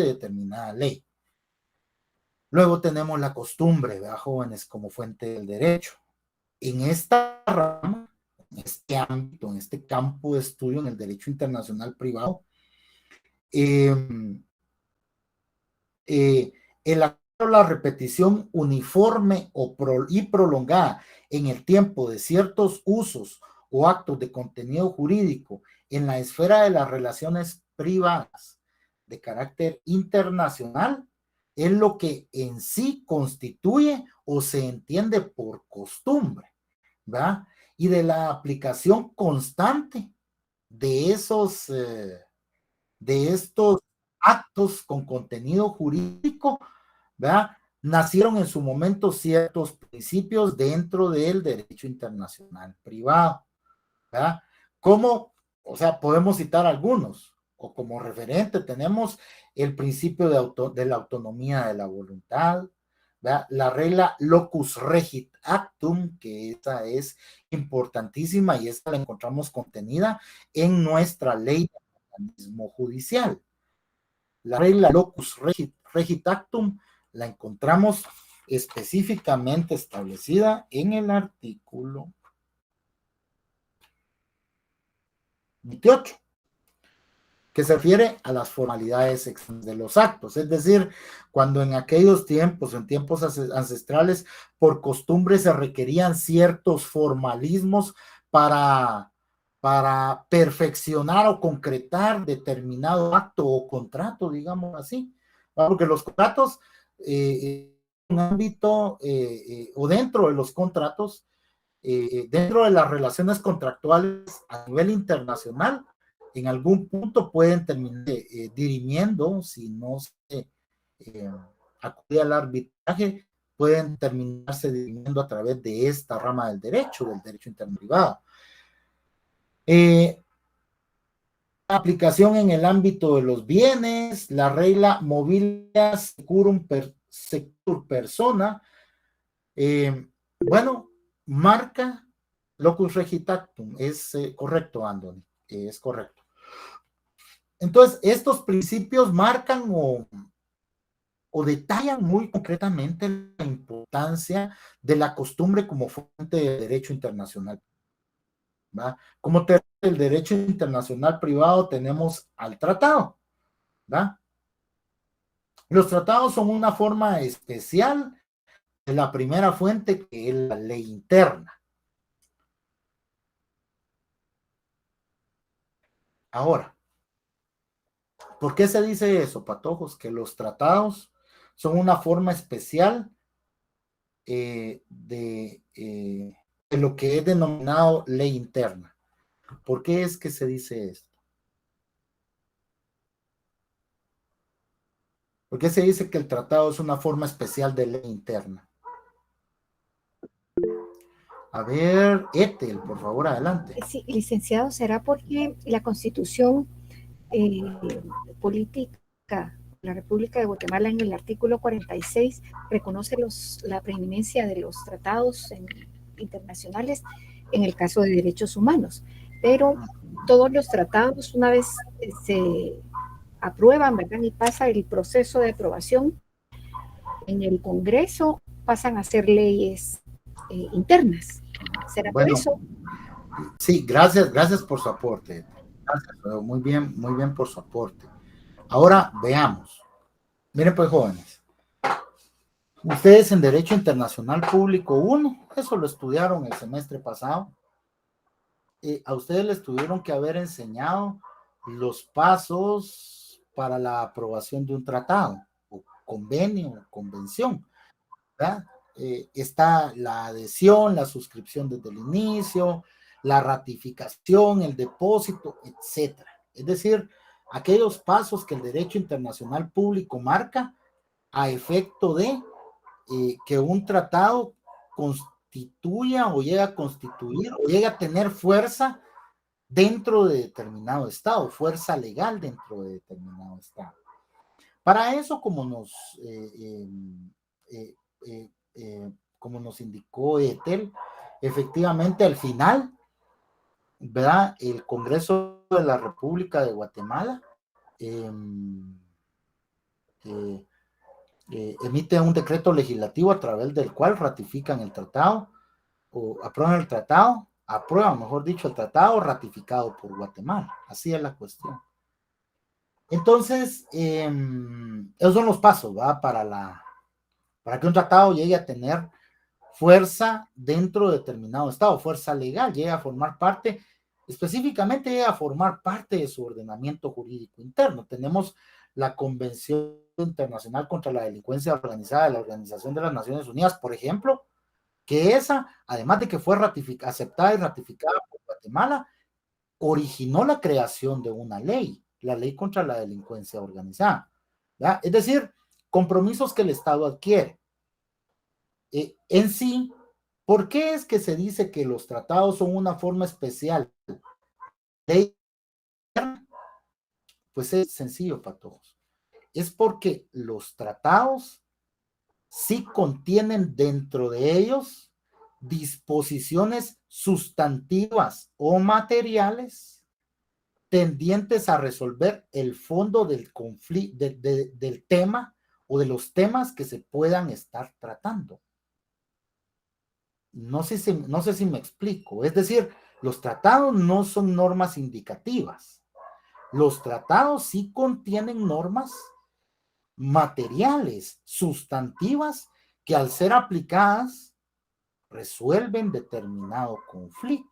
determinada ley. Luego tenemos la costumbre, ¿verdad, jóvenes? Como fuente del derecho. En esta rama, en este ámbito, en este campo de estudio en el derecho internacional privado, la repetición uniforme y prolongada en el tiempo de ciertos usos o actos de contenido jurídico en la esfera de las relaciones privadas de carácter internacional es lo que en sí constituye o se entiende por costumbre, ¿verdad? Y de la aplicación constante de estos actos con contenido jurídico, ¿verdad? Nacieron en su momento ciertos principios dentro del derecho internacional privado, ¿verdad? Como, o sea, podemos citar algunos, o como referente tenemos el principio de la autonomía de la voluntad, ¿verdad? La regla locus regit actum, que esa es importantísima y esta la encontramos contenida en nuestra ley de organismo judicial. La regla locus regit actum la encontramos específicamente establecida en el artículo 28, que se refiere a las formalidades de los actos, es decir, cuando en aquellos tiempos, en tiempos ancestrales, por costumbre se requerían ciertos formalismos para perfeccionar o concretar determinado acto o contrato, digamos así, porque los contratos, un ámbito o dentro de los contratos, dentro de las relaciones contractuales a nivel internacional, en algún punto pueden terminar dirimiendo, si no se acude al arbitraje, pueden terminarse dirimiendo a través de esta rama del derecho internacional privado. Aplicación en el ámbito de los bienes, la regla mobilia secur persona, bueno, marca locus regit actum, es correcto, Anthony, es correcto. Entonces, estos principios marcan o detallan muy concretamente la importancia de la costumbre como fuente de derecho internacional, ¿va? Como el derecho internacional privado tenemos al tratado, ¿va? Los tratados son una forma especial de la primera fuente, que es la ley interna. Ahora, ¿por qué se dice eso, patojos? Que los tratados son una forma especial de lo que es denominado ley interna. ¿Por qué es que se dice esto? ¿Por qué se dice que el tratado es una forma especial de ley interna? A ver, Ethel, por favor, adelante. Sí, licenciado, será porque la Constitución Política de la República de Guatemala en el artículo 46 reconoce la preeminencia de los tratados internacionales en el caso de derechos humanos, pero todos los tratados, una vez se aprueban, ¿verdad? Y pasa el proceso de aprobación en el Congreso, pasan a ser leyes internas. ¿Será por eso? Sí, gracias por su aporte. Gracias, muy bien por su aporte. Ahora veamos. Miren pues, jóvenes, ustedes en Derecho Internacional Público 1, eso lo estudiaron el semestre pasado, a ustedes les tuvieron que haber enseñado los pasos para la aprobación de un tratado, o convenio, o convención, ¿verdad? Está la adhesión, la suscripción desde el inicio, la ratificación, el depósito, etcétera. Es decir, aquellos pasos que el derecho internacional público marca a efecto de que un tratado constituya o llegue a constituir o llegue a tener fuerza dentro de determinado estado, fuerza legal dentro de determinado estado. Para eso, como nos indicó Ethel, efectivamente al final, ¿verdad? El Congreso de la República de Guatemala emite un decreto legislativo a través del cual ratifican el tratado o aprueban el tratado, aprueban, mejor dicho, el tratado ratificado por Guatemala. Así es la cuestión. Entonces, esos son los pasos, ¿va? Para que un tratado llegue a tener fuerza dentro de determinado estado, fuerza legal, llegue a formar parte, específicamente llega a formar parte de su ordenamiento jurídico interno. Tenemos la Convención Internacional contra la Delincuencia Organizada de la Organización de las Naciones Unidas, por ejemplo, que esa, además de que fue aceptada y ratificada por Guatemala, originó la creación de una ley, la Ley contra la Delincuencia Organizada. ¿Ya? Es decir, compromisos que el Estado adquiere. En sí, ¿por qué es que se dice que los tratados son una forma especial de ley? Pues es sencillo para todos. Es porque los tratados sí contienen dentro de ellos disposiciones sustantivas o materiales tendientes a resolver el fondo del conflicto, del tema o de los temas que se puedan estar tratando. No sé si me explico. Es decir, los tratados no son normas indicativas. Los tratados sí contienen normas materiales, sustantivas, que al ser aplicadas resuelven determinado conflicto.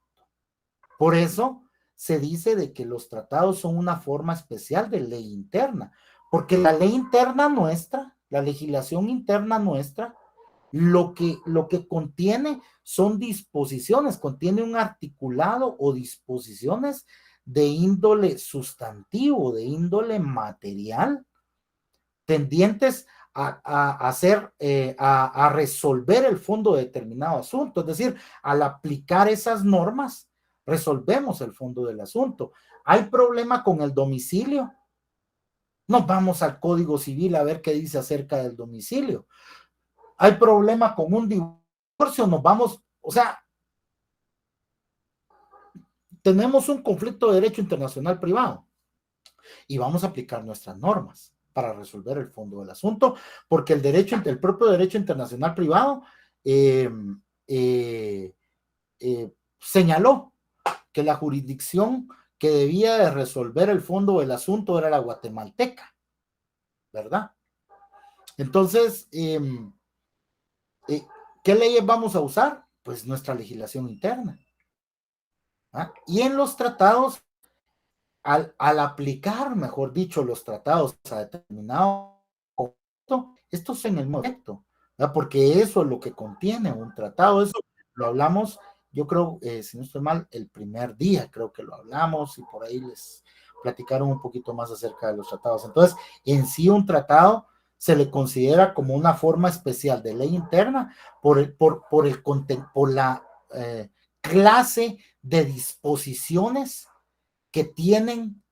Por eso se dice de que los tratados son una forma especial de ley interna, porque la ley interna nuestra, la legislación interna nuestra, lo que contiene son disposiciones, contiene un articulado o disposiciones de índole sustantivo, de índole material, tendientes a resolver el fondo de determinado asunto. Es decir, al aplicar esas normas, resolvemos el fondo del asunto. ¿Hay problema con el domicilio? Nos vamos al Código Civil a ver qué dice acerca del domicilio. ¿Hay problema con un divorcio? Nos vamos, o sea, tenemos un conflicto de derecho internacional privado y vamos a aplicar nuestras normas para resolver el fondo del asunto, porque el propio derecho internacional privado señaló que la jurisdicción que debía de resolver el fondo del asunto era la guatemalteca, ¿verdad? Entonces, ¿qué leyes vamos a usar? Pues nuestra legislación interna. ¿Ah? Y en los tratados, al aplicar, mejor dicho, los tratados a determinado conflicto, esto es en el momento, ¿verdad? Porque eso es lo que contiene un tratado. Eso lo hablamos, yo creo, si no estoy mal, el primer día creo que lo hablamos y por ahí les platicaron un poquito más acerca de los tratados. Entonces, en sí un tratado se le considera como una forma especial de ley interna por la clase de disposiciones que tienen,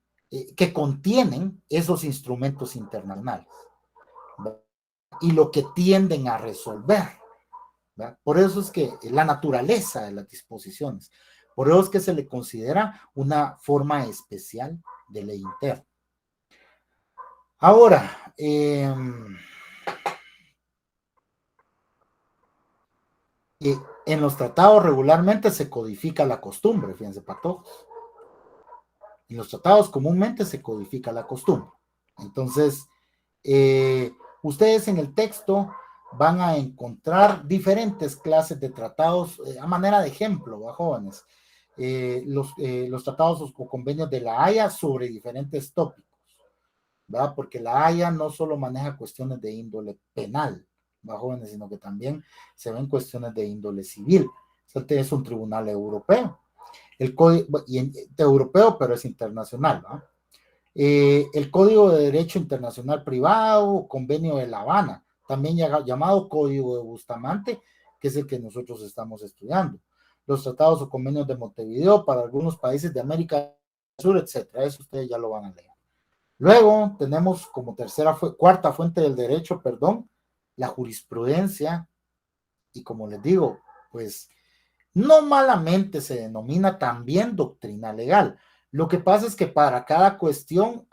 que contienen esos instrumentos internacionales, ¿verdad? Y lo que tienden a resolver, ¿verdad? Por eso es que la naturaleza de las disposiciones, por eso es que se le considera una forma especial de ley interna. Ahora, en los tratados regularmente se codifica la costumbre, fíjense, para todos. En los tratados comúnmente se codifica la costumbre. Entonces, ustedes en el texto van a encontrar diferentes clases de tratados a manera de ejemplo, ¿va, jóvenes? Los tratados o convenios de la Haya sobre diferentes tópicos, ¿va? Porque la Haya no solo maneja cuestiones de índole penal, ¿va, jóvenes? Sino que también se ven cuestiones de índole civil. Este es un tribunal europeo. El código europeo, pero es internacional, ¿va? El Código de Derecho Internacional Privado, Convenio de La Habana, también llamado Código de Bustamante, que es el que nosotros estamos estudiando. Los tratados o convenios de Montevideo para algunos países de América del Sur, etcétera. Eso ustedes ya lo van a leer. Luego tenemos como cuarta fuente del derecho, la jurisprudencia, y como les digo, pues no malamente se denomina también doctrina legal. Lo que pasa es que para cada cuestión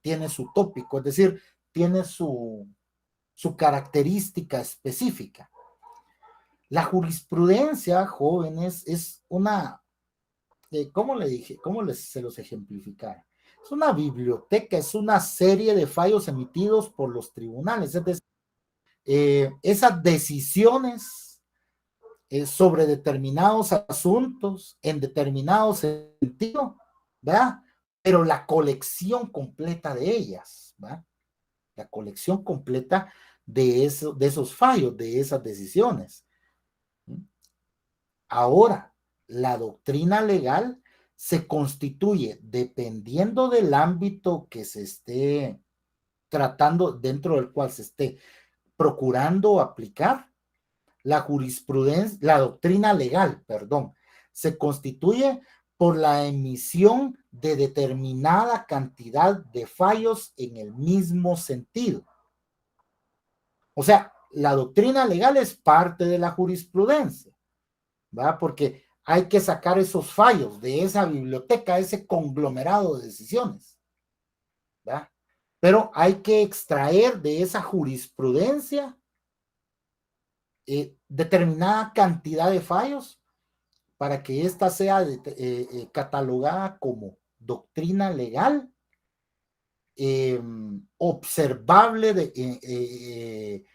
tiene su tópico, es decir, tiene su característica específica. La jurisprudencia, jóvenes, es una, ¿cómo le dije? Se los ejemplificara? Es una biblioteca, es una serie de fallos emitidos por los tribunales, es decir, esas decisiones sobre determinados asuntos en determinado sentido, ¿verdad? Pero la colección completa de ellas, ¿verdad? La colección completa de esos fallos, de esas decisiones. Ahora, la doctrina legal se constituye, dependiendo del ámbito que se esté tratando, dentro del cual se esté procurando aplicar, la jurisprudencia, la doctrina legal, perdón, se constituye por la emisión de determinada cantidad de fallos en el mismo sentido. O sea, la doctrina legal es parte de la jurisprudencia, ¿verdad? Porque hay que sacar esos fallos de esa biblioteca, ese conglomerado de decisiones, ¿verdad? Pero hay que extraer de esa jurisprudencia determinada cantidad de fallos para que ésta sea catalogada como doctrina legal, observable de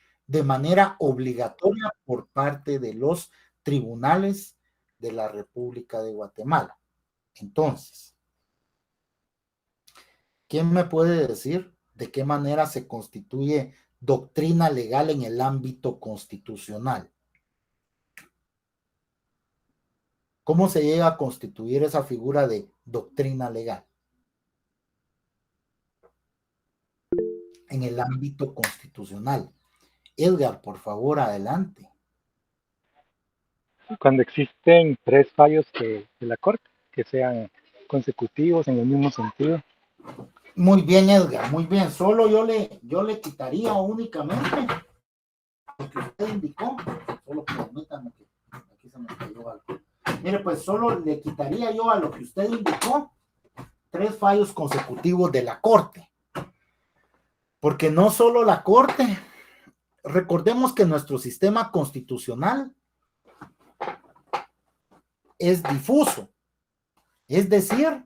manera obligatoria por parte de los tribunales de la República de Guatemala. Entonces, ¿quién me puede decir de qué manera se constituye doctrina legal en el ámbito constitucional? ¿Cómo se llega a constituir esa figura de doctrina legal en el ámbito constitucional? Edgar, por favor, adelante. Cuando existen 3 fallos de la Corte, que sean consecutivos en el mismo sentido. Muy bien, Edgar, muy bien. Solo yo le quitaría únicamente lo que usted indicó. Solo permítanme que aquí se me cayó algo. Mire, pues solo le quitaría yo a lo que usted indicó 3 fallos consecutivos de la Corte. Porque no solo la Corte, recordemos que nuestro sistema constitucional es difuso. Es decir,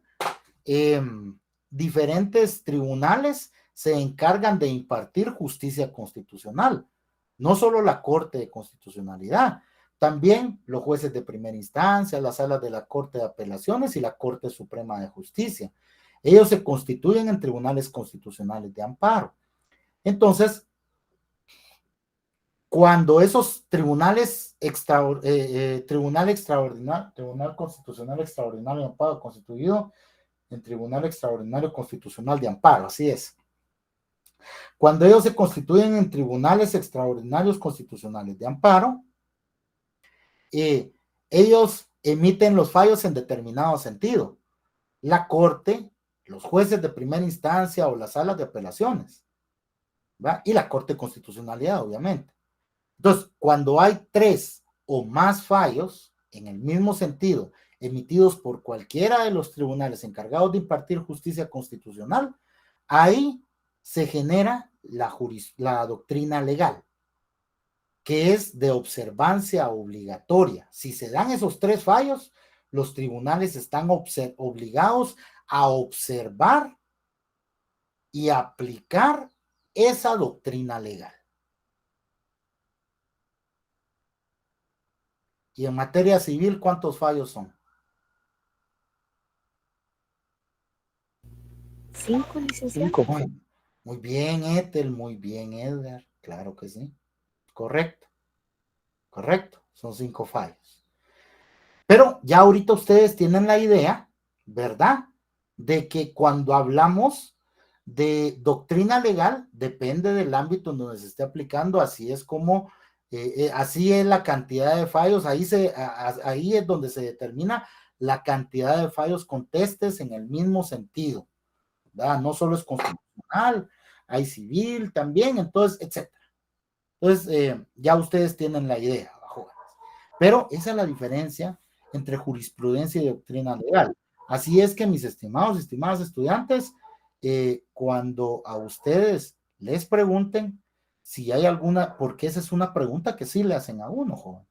diferentes tribunales se encargan de impartir justicia constitucional. No solo la Corte de Constitucionalidad, también los jueces de primera instancia, las salas de la Corte de Apelaciones y la Corte Suprema de Justicia. Ellos se constituyen en tribunales constitucionales de amparo. Entonces, cuando esos tribunales Tribunal Constitucional Extraordinario de Amparo constituido en Tribunal Extraordinario Constitucional de Amparo, así es. Cuando ellos se constituyen en tribunales extraordinarios constitucionales de amparo, ellos emiten los fallos en determinado sentido. La Corte, los jueces de primera instancia o las salas de apelaciones, ¿va? Y la Corte de Constitucionalidad, obviamente. Entonces, cuando hay 3 o más fallos en el mismo sentido, emitidos por cualquiera de los tribunales encargados de impartir justicia constitucional, ahí se genera la doctrina legal, que es de observancia obligatoria. Si se dan esos 3 fallos, los tribunales están obligados a observar y aplicar esa doctrina legal. Y en materia civil, ¿cuántos fallos son? 5, licenciado. 5. Muy bien, Ethel, muy bien, Edgar. Claro que sí. Correcto. Correcto. Son 5 fallos. Pero ya ahorita ustedes tienen la idea, ¿verdad? De que cuando hablamos de doctrina legal, depende del ámbito en donde se esté aplicando, así es como, así es la cantidad de fallos, ahí es donde se determina la cantidad de fallos contestes en el mismo sentido, ¿verdad? No solo es constitucional, hay civil también, entonces, etcétera. Entonces, ya ustedes tienen la idea, jóvenes. Pero esa es la diferencia entre jurisprudencia y doctrina legal. Así es que, mis estimados y estimadas estudiantes, cuando a ustedes les pregunten si hay alguna, porque esa es una pregunta que sí le hacen a uno, jóvenes.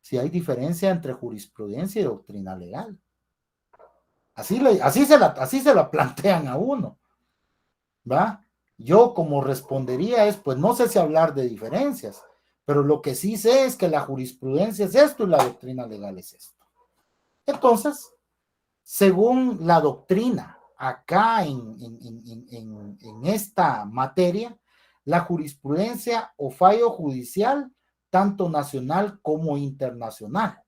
Si hay diferencia entre jurisprudencia y doctrina legal. Así se la plantean a uno, ¿va? Yo como respondería es, pues no sé si hablar de diferencias, pero lo que sí sé es que la jurisprudencia es esto y la doctrina legal es esto. Entonces, según la doctrina, acá en esta materia, la jurisprudencia o fallo judicial, tanto nacional como internacional,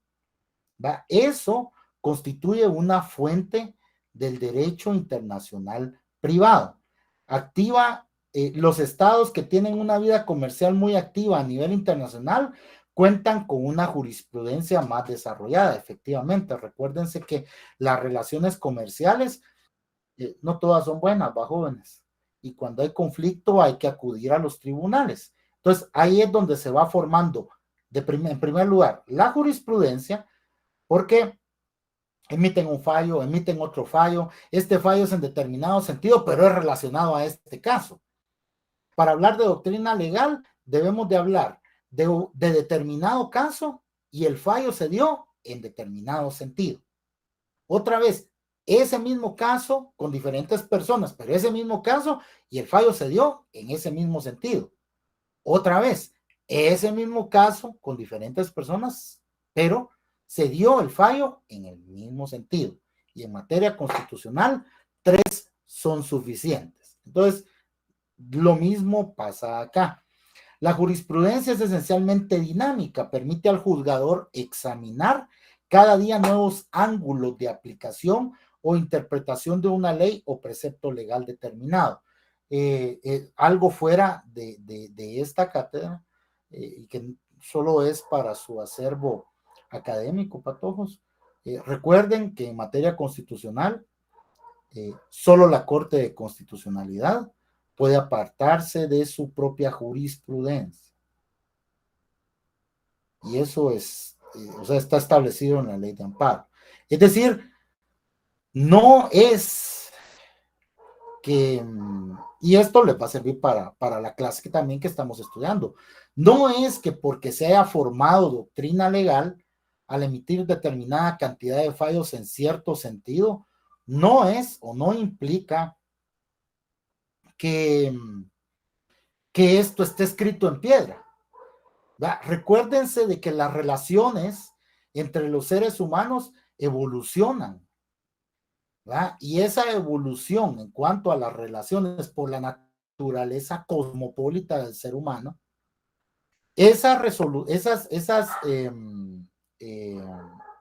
¿va? Eso constituye una fuente del derecho internacional privado. Activa, los estados que tienen una vida comercial muy activa a nivel internacional cuentan con una jurisprudencia más desarrollada, efectivamente. Recuérdense que las relaciones comerciales no todas son buenas, va, jóvenes. Y cuando hay conflicto hay que acudir a los tribunales. Entonces, ahí es donde se va formando, en primer lugar, la jurisprudencia, porque emiten un fallo, emiten otro fallo, este fallo es en determinado sentido, pero es relacionado a este caso. Para hablar de doctrina legal, debemos de hablar de determinado caso y el fallo se dio en determinado sentido. Otra vez, ese mismo caso con diferentes personas, pero ese mismo caso y el fallo se dio en ese mismo sentido. Otra vez, ese mismo caso con diferentes personas, pero se dio el fallo en el mismo sentido. Y en materia constitucional, 3 son suficientes. Entonces, lo mismo pasa acá. La jurisprudencia es esencialmente dinámica, permite al juzgador examinar cada día nuevos ángulos de aplicación o interpretación de una ley o precepto legal determinado. Algo fuera de esta cátedra, y que solo es para su acervo académico, patojos. Recuerden que en materia constitucional, solo la Corte de Constitucionalidad puede apartarse de su propia jurisprudencia. Y eso es, o sea, está establecido en la ley de amparo. Es decir, no es que, y esto les va a servir para la clase que también que estamos estudiando, no es que porque se haya formado doctrina legal al emitir determinada cantidad de fallos en cierto sentido, no es o no implica que esto esté escrito en piedra. ¿Va? Recuérdense de que las relaciones entre los seres humanos evolucionan, ¿va? Y esa evolución en cuanto a las relaciones por la naturaleza cosmopolita del ser humano,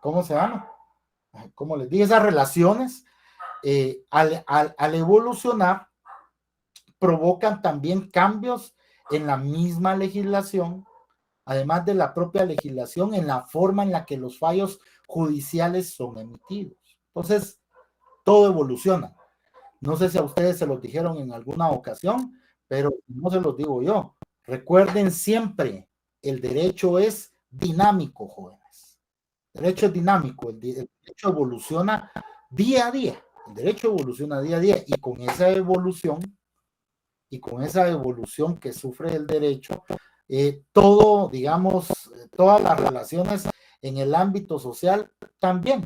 ¿cómo se llama? ¿Cómo les digo? Esas relaciones, al evolucionar, provocan también cambios en la misma legislación, además de la propia legislación, en la forma en la que los fallos judiciales son emitidos. Entonces, todo evoluciona. No sé si a ustedes se los dijeron en alguna ocasión, pero no se los digo yo. Recuerden siempre, el derecho es dinámico, jóvenes. El derecho es dinámico, el derecho evoluciona día a día. El derecho evoluciona día a día y con esa evolución que sufre el derecho, todo, digamos, todas las relaciones en el ámbito social también,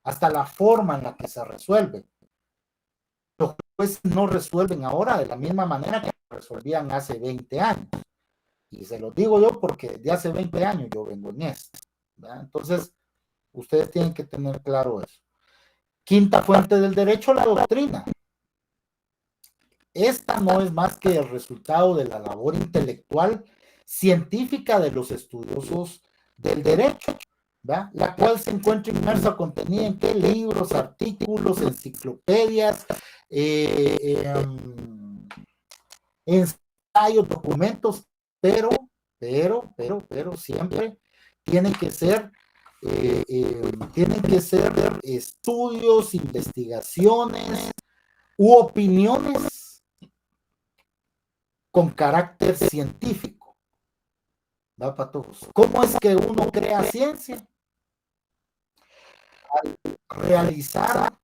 hasta la forma en la que se resuelve. Los jueces no resuelven ahora de la misma manera que resolvían hace 20 años. Y se los digo yo porque desde hace 20 años yo vengo en esto, ¿verdad? Entonces, ustedes tienen que tener claro eso. Quinta fuente del derecho, la doctrina. Esta no es más que el resultado de la labor intelectual científica de los estudiosos del derecho, ¿va? La cual se encuentra inmersa, contenida en qué libros, artículos, enciclopedias, ensayos, documentos, pero siempre tienen que ser estudios, investigaciones u opiniones con carácter científico. ¿Va, patojos? ¿Cómo es que uno crea ciencia? Al realizar,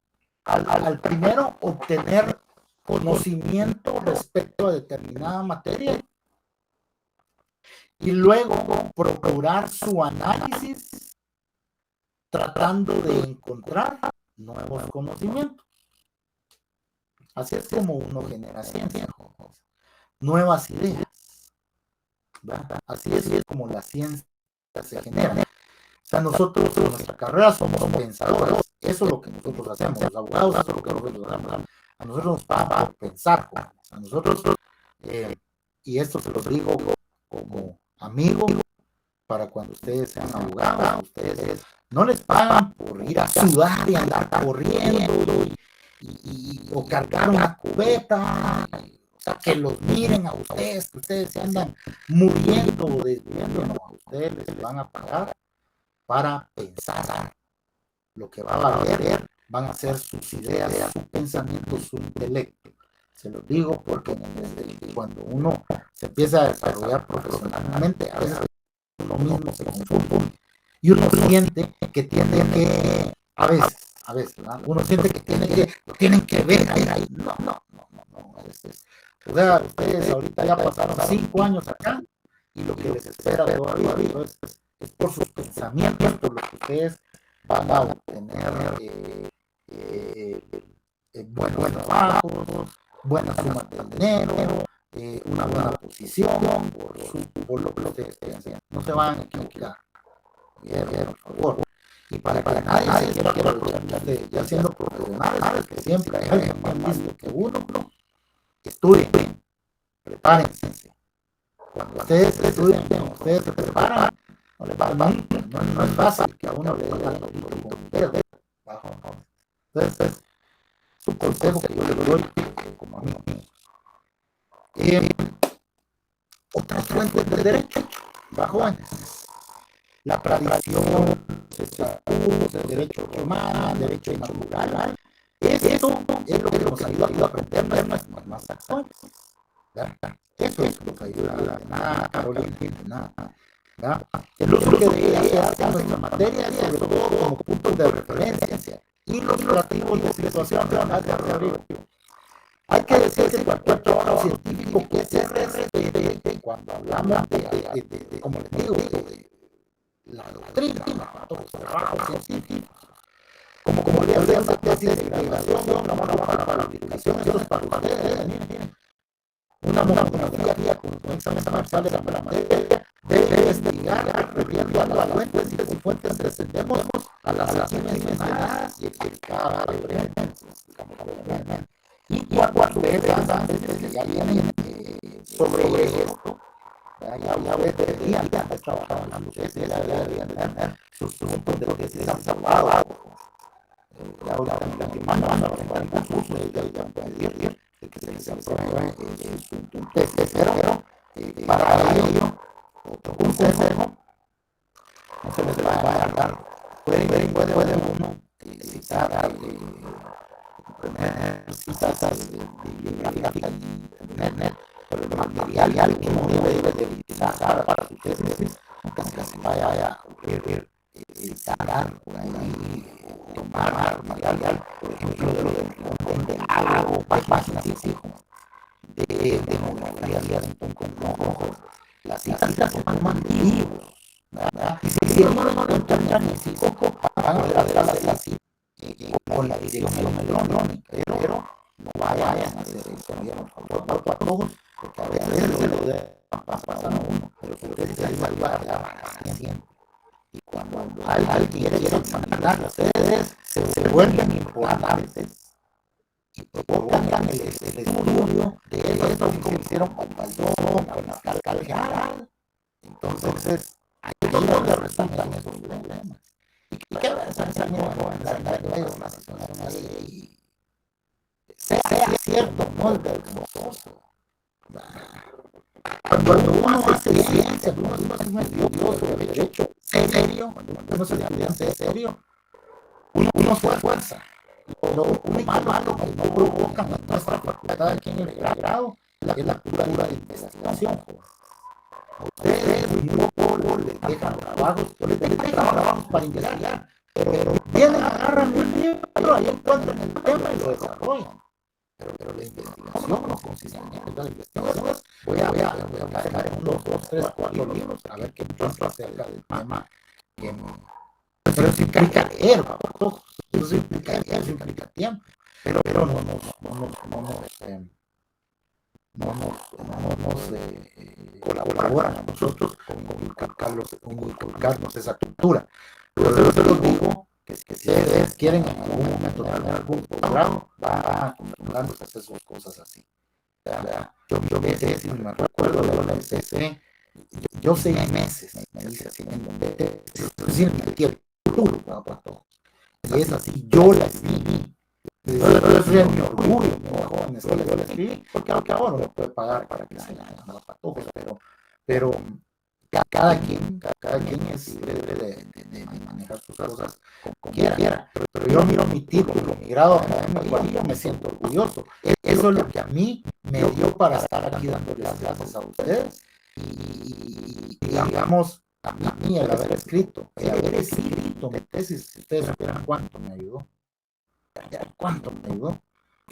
al primero obtener conocimiento respecto a determinada materia y luego procurar su análisis tratando de encontrar nuevos conocimientos. Así es como uno genera ciencia, nuevas ideas, ¿verdad? Así es como la ciencia se genera. O sea, nosotros en nuestra carrera somos pensadores. Eso es lo que nosotros hacemos. Los abogados, eso es lo que nosotros hacemos. A nosotros nos pagan por pensar. A nosotros, y esto se lo digo como amigo, para cuando ustedes sean abogados, ustedes no les pagan por ir a sudar y andar corriendo o cargar una cubeta, o sea, que los miren a ustedes, que ustedes se andan muriendo o desviando. No, a ustedes les van a pagar para pensar. Lo que va a valer van a ser sus ideas, su pensamiento, su intelecto. Se los digo porque cuando uno se empieza a desarrollar profesionalmente, a veces lo mismo se confunde. Y uno siente que tiene que, a veces, ¿verdad? Uno siente que tienen que ver ahí. No. O sea, ustedes ahorita ya pasaron 5 años acá y lo que les espera todavía es por sus pensamientos, por lo que ustedes van a obtener buenos trabajos, buenas sumas de dinero, una buena posición, por lo que ustedes piensan. No se van a equivocar. Bien, por favor. Y para que nadie se quiera aprovechar ya siendo profesionales, que siempre hay alguien más listo que uno, estudien, prepárense. Cuando ustedes estudian, cuando ustedes se preparan, no les va a dar, no es fácil que a uno le digan con un dedo bajo, ¿no? Entonces, es un consejo que yo le doy como amigo. Otras fuentes de derecho, jóvenes. La tradición, el derecho romano, el derecho natural. Eso es lo que nos ayuda a aprender más actuales. Eso es lo que ayuda a Carolina. Es lo que debería hacer nuestra materia, sobre todo como puntos de referencia y los relativos de situación hacia arriba. Hay que decir que cualquier trabajo científico que se respete, cuando hablamos de como les digo, de la doctrina, los trabajos científicos, como le hacen la tesis de graduación, para la publicación, eso es para ustedes, miren. Una monografía con un examen parcial de la materia debe investigar recurriendo a las fuentes y con fuentes descendemos a las acciones mencionadas y explicadas brevemente. Y cuando ustedes ya vienen sobre esto, ya deberían haber trabajado en la lucha, ya deberían tener sus puntos de lo que se han salvado. Ya ahorita en la semana van a presentar un curso y ya van a pedir que se les apruebe un test, pero para ello, otro consejo, no se les va a dar, puede uno citar citas bibliográficas en internet, pero el material que uno debe de utilizar para su tesis, aunque se vaya a ocurrir citar por ahí, tomar material, por ejemplo, de algo, páginas de monografías con ojos. Las citas se toman de libros, ¿verdad? Y si no encuentran en sí poco, van a ver la cita con la dirección electrónica, pero no vayan a hacer eso, por favor, ojos, porque a veces lo dejan pasar a uno, pero que ustedes se ayudan a siempre. Y cuando alguien quiere examinar, ustedes se vuelven importantes y provocan el estudio de eso que hicieron con Baldón, con la fiscal general. Entonces, ahí es donde resultan esos problemas. Y que a veces también hay una situación ahí, sea cierto, no es vergonzoso. Cuando uno hace ciencia, cuando uno es un estudioso de derecho serio, cuando uno es un estudiante serio, uno se esfuerza. Lo único malo que no provoca en nuestra facultad aquí en el grado es la cultura de investigación. A ustedes muy poco les dejan trabajos para investigar, pero vienen, agarran un libro, ahí encuentran el tema y lo desarrollan. pero la investigación no consiste en las investigaciones. Voy a dejar en unos 2, 3, 4 libros a ver qué encuentro acerca del tema. Pero eso implica leer, ¿no? Eso implica tiempo, pero no nos colaboran a nosotros con inculcarnos esa cultura. Pero yo se los digo que si ustedes quieren en algún momento tener algún posgrado, van acostumbrarnos a hacer sus cosas así. Yo me sé, si me recuerdo de la SC, yo 6 meses, me dice así, en donde decir cualquier cultura, y es así, yo la escribí. Yo le soy mi orgullo, mi jóvenes, yo la escribí, porque aunque ahora no puede pagar para que se hagan las patojos, pero cada quien es libre de manejar sus cosas como quiera. Pero yo miro mi título, mi grado académico y yo me siento orgulloso. Eso es lo que a mí me dio para estar aquí dando las clases a ustedes. Y digamos, a mí el haber escrito mi tesis, si ustedes supieran cuánto me ayudó.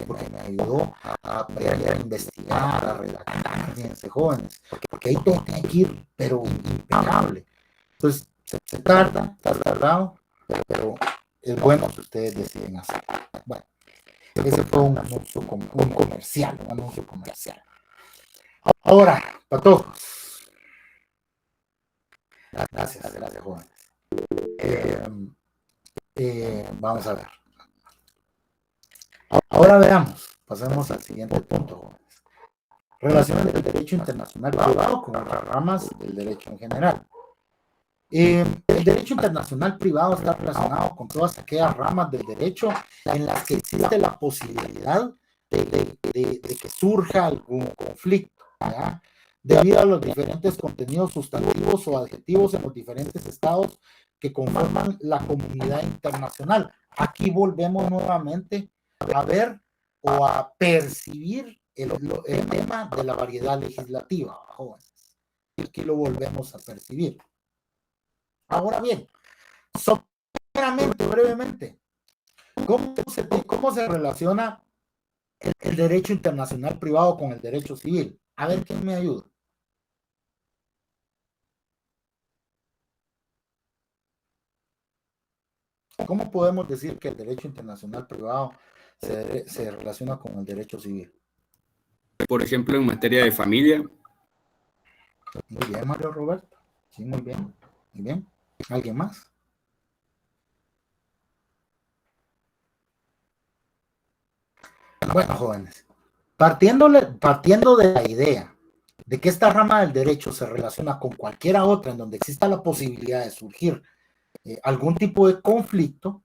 Porque me ayudó a aprender a investigar, a redactar, fíjense, jóvenes, porque ahí todo tiene que ir, pero impecable. Entonces, se tarda, está tardado, pero es bueno que ustedes deciden hacer. Bueno, ese fue un anuncio comercial. Ahora, patojos. Gracias, jóvenes. Vamos a ver. Ahora veamos, pasemos al siguiente punto, jóvenes. Relaciones del derecho internacional privado con otras ramas del derecho en general. El derecho internacional privado está relacionado con todas aquellas ramas del derecho en las que existe la posibilidad de que surja algún conflicto, ¿ya? Debido a los diferentes contenidos sustantivos o adjetivos en los diferentes estados que conforman la comunidad internacional. Aquí volvemos nuevamente a ver o a percibir el tema de la variedad legislativa, jóvenes. Aquí lo volvemos a percibir. Ahora bien, brevemente, ¿cómo se relaciona el derecho internacional privado con el derecho civil? A ver, ¿quién me ayuda? ¿Cómo podemos decir que el derecho internacional privado se relaciona con el derecho civil? Por ejemplo, en materia de familia. Muy bien, Mario Roberto. Sí, muy bien. ¿Alguien más? Bueno, jóvenes, partiendo de la idea de que esta rama del derecho se relaciona con cualquiera otra en donde exista la posibilidad de surgir algún tipo de conflicto,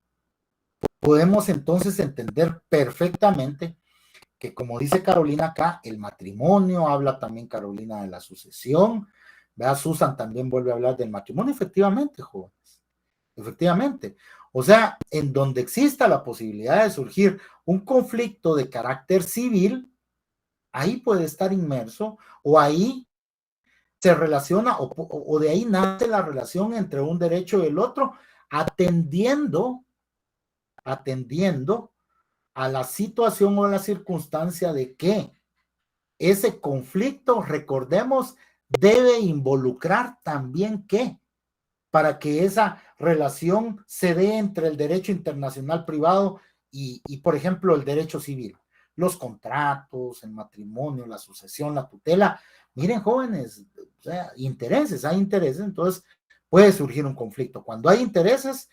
podemos entonces entender perfectamente que, como dice Carolina acá, el matrimonio, habla también Carolina de la sucesión, ¿verdad? Susan también vuelve a hablar del matrimonio, efectivamente, jóvenes, efectivamente. O sea, en donde exista la posibilidad de surgir un conflicto de carácter civil, ahí puede estar inmerso, o ahí se relaciona, o de ahí nace la relación entre un derecho y el otro, atendiendo a la situación o la circunstancia de que ese conflicto, recordemos, debe involucrar también que, para que esa relación se dé entre el derecho internacional privado y, por ejemplo, el derecho civil. Los contratos, el matrimonio, la sucesión, la tutela. Miren, jóvenes, o sea, hay intereses, entonces puede surgir un conflicto. Cuando hay intereses,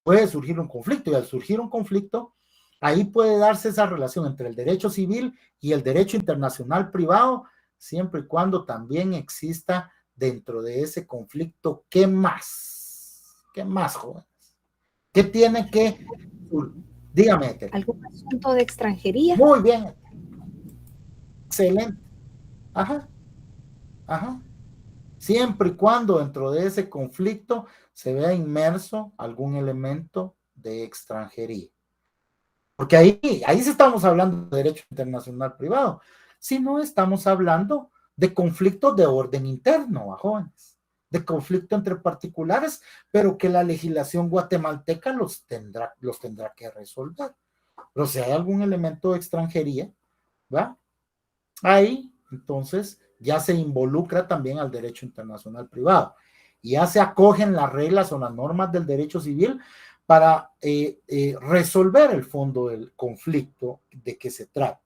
puede surgir un conflicto, y al surgir un conflicto, ahí puede darse esa relación entre el derecho civil y el derecho internacional privado, siempre y cuando también exista dentro de ese conflicto, ¿qué más? ¿Qué más, jóvenes? ¿Qué tiene que...? Dígame. ¿Algún asunto de extranjería? Muy bien. Excelente. Siempre y cuando dentro de ese conflicto se vea inmerso algún elemento de extranjería. Porque ahí sí estamos hablando de derecho internacional privado. Si no, estamos hablando de conflictos de orden interno, jóvenes, de conflicto entre particulares, pero que la legislación guatemalteca los tendrá que resolver. Pero si hay algún elemento de extranjería, ¿va? Ahí, entonces, ya se involucra también al derecho internacional privado. Y ya se acogen las reglas o las normas del derecho civil para resolver el fondo del conflicto de que se trata.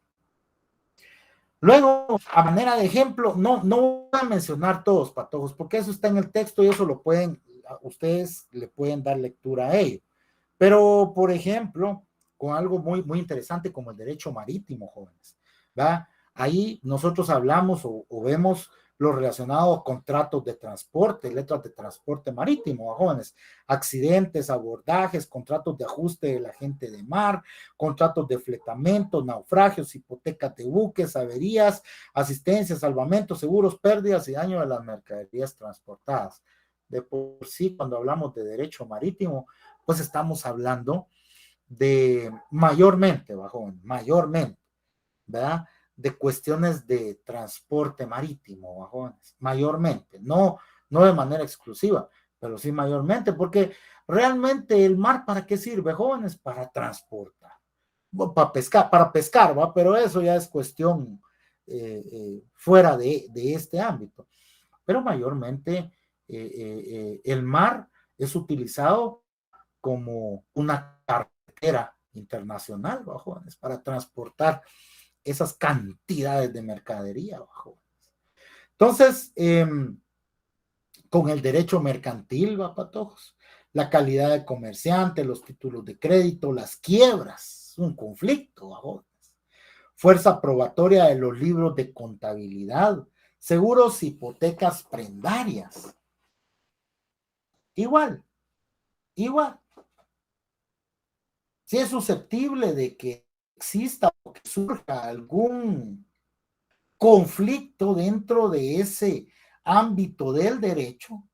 Luego, a manera de ejemplo, no voy a mencionar todos, patojos, porque eso está en el texto y eso lo pueden, ustedes le pueden dar lectura a ello. Pero, por ejemplo, con algo muy interesante como el derecho marítimo, jóvenes, ¿va? Ahí nosotros hablamos o vemos lo relacionado a contratos de transporte, letras de transporte marítimo, jóvenes, accidentes, abordajes, contratos de ajuste del agente de mar, contratos de fletamento, naufragios, hipotecas de buques, averías, asistencia, salvamento, seguros, pérdidas y daño de las mercaderías transportadas. De por sí, cuando hablamos de derecho marítimo, pues estamos hablando de mayormente, mayormente, ¿verdad? De cuestiones de transporte marítimo, bajones, mayormente, no de manera exclusiva, pero sí mayormente, porque realmente el mar, ¿para qué sirve, jóvenes? Para transportar, para pescar, ¿va? Pero eso ya es cuestión fuera de este ámbito. Pero mayormente el mar es utilizado como una carretera internacional, jóvenes, para transportar esas cantidades de mercadería, jóvenes. Entonces, con el derecho mercantil, va, patojos, la calidad de comerciante, los títulos de crédito, las quiebras, un conflicto, jóvenes. Fuerza probatoria de los libros de contabilidad, seguros, hipotecas prendarias. Igual. Si es susceptible de que exista o que surja algún conflicto dentro de ese ámbito del derecho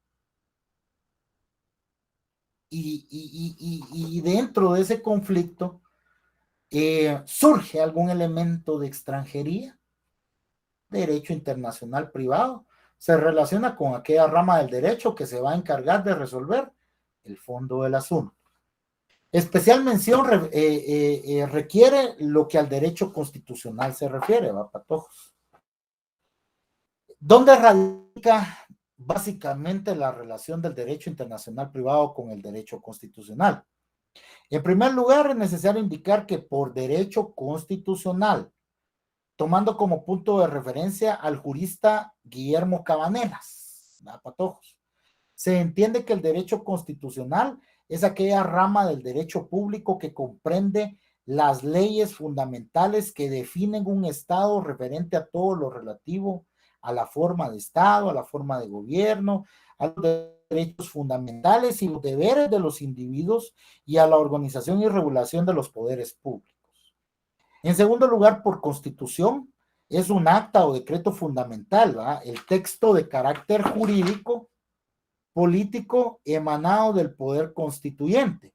y dentro de ese conflicto surge algún elemento de extranjería, derecho internacional privado, se relaciona con aquella rama del derecho que se va a encargar de resolver el fondo del asunto. Especial mención requiere lo que al derecho constitucional se refiere, ¿va, patojos? ¿Dónde radica básicamente la relación del derecho internacional privado con el derecho constitucional? En primer lugar, es necesario indicar que por derecho constitucional, tomando como punto de referencia al jurista Guillermo Cabanelas, ¿va, patojos? Se entiende que el derecho constitucional es aquella rama del derecho público que comprende las leyes fundamentales que definen un Estado referente a todo lo relativo a la forma de Estado, a la forma de gobierno, a los derechos fundamentales y los deberes de los individuos y a la organización y regulación de los poderes públicos. En segundo lugar, por constitución, es un acta o decreto fundamental, ¿verdad? El texto de carácter jurídico político emanado del poder constituyente.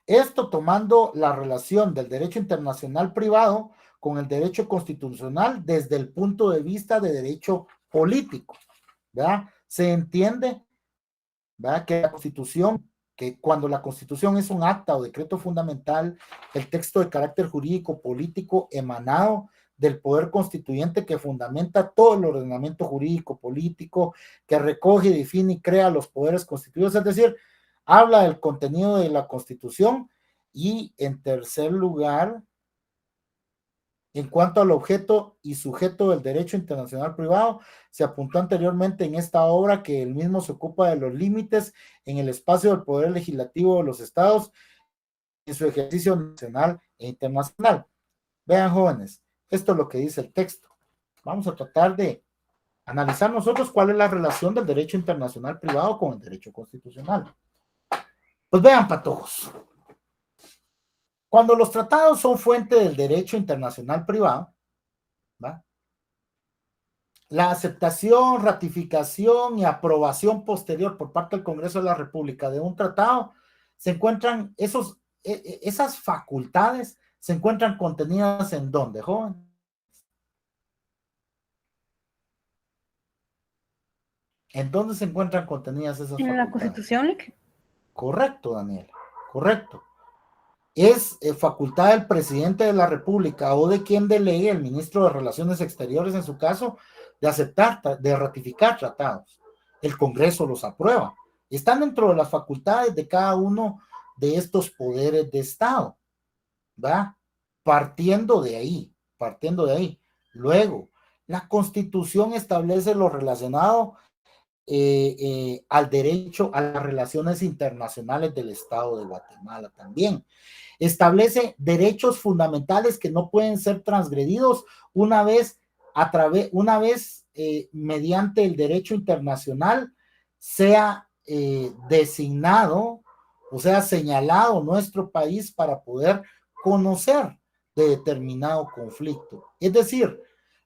Esto tomando la relación del derecho internacional privado con el derecho constitucional desde el punto de vista de derecho político, ¿verdad? Se entiende, ¿verdad?, que la Constitución, que cuando la Constitución es un acta o decreto fundamental, el texto de carácter jurídico político emanado del poder constituyente que fundamenta todo el ordenamiento jurídico político, que recoge, define y crea los poderes constituidos, es decir, habla del contenido de la Constitución. Y en tercer lugar, en cuanto al objeto y sujeto del derecho internacional privado, se apuntó anteriormente en esta obra que el mismo se ocupa de los límites en el espacio del poder legislativo de los estados en su ejercicio nacional e internacional. Vean, jóvenes, esto es lo que dice el texto. Vamos a tratar de analizar nosotros cuál es la relación del derecho internacional privado con el derecho constitucional. Pues vean, patojos. Cuando los tratados son fuente del derecho internacional privado, ¿va?, la aceptación, ratificación y aprobación posterior por parte del Congreso de la República de un tratado, se encuentran esas facultades, se encuentran contenidas ¿en dónde, joven? ¿En dónde se encuentran contenidas esas facultades? En la Constitución. Correcto, Daniel, correcto. Es facultad del presidente de la República o de quien delegue, el ministro de Relaciones Exteriores en su caso, de aceptar, de ratificar tratados. El Congreso los aprueba. Están dentro de las facultades de cada uno de estos poderes de Estado, ¿va? Partiendo de ahí, partiendo de ahí. Luego, la Constitución establece lo relacionado al derecho a las relaciones internacionales del Estado de Guatemala también. Establece derechos fundamentales que no pueden ser transgredidos una vez mediante el derecho internacional sea designado, o sea, señalado nuestro país para poder conocer de determinado conflicto. Es decir,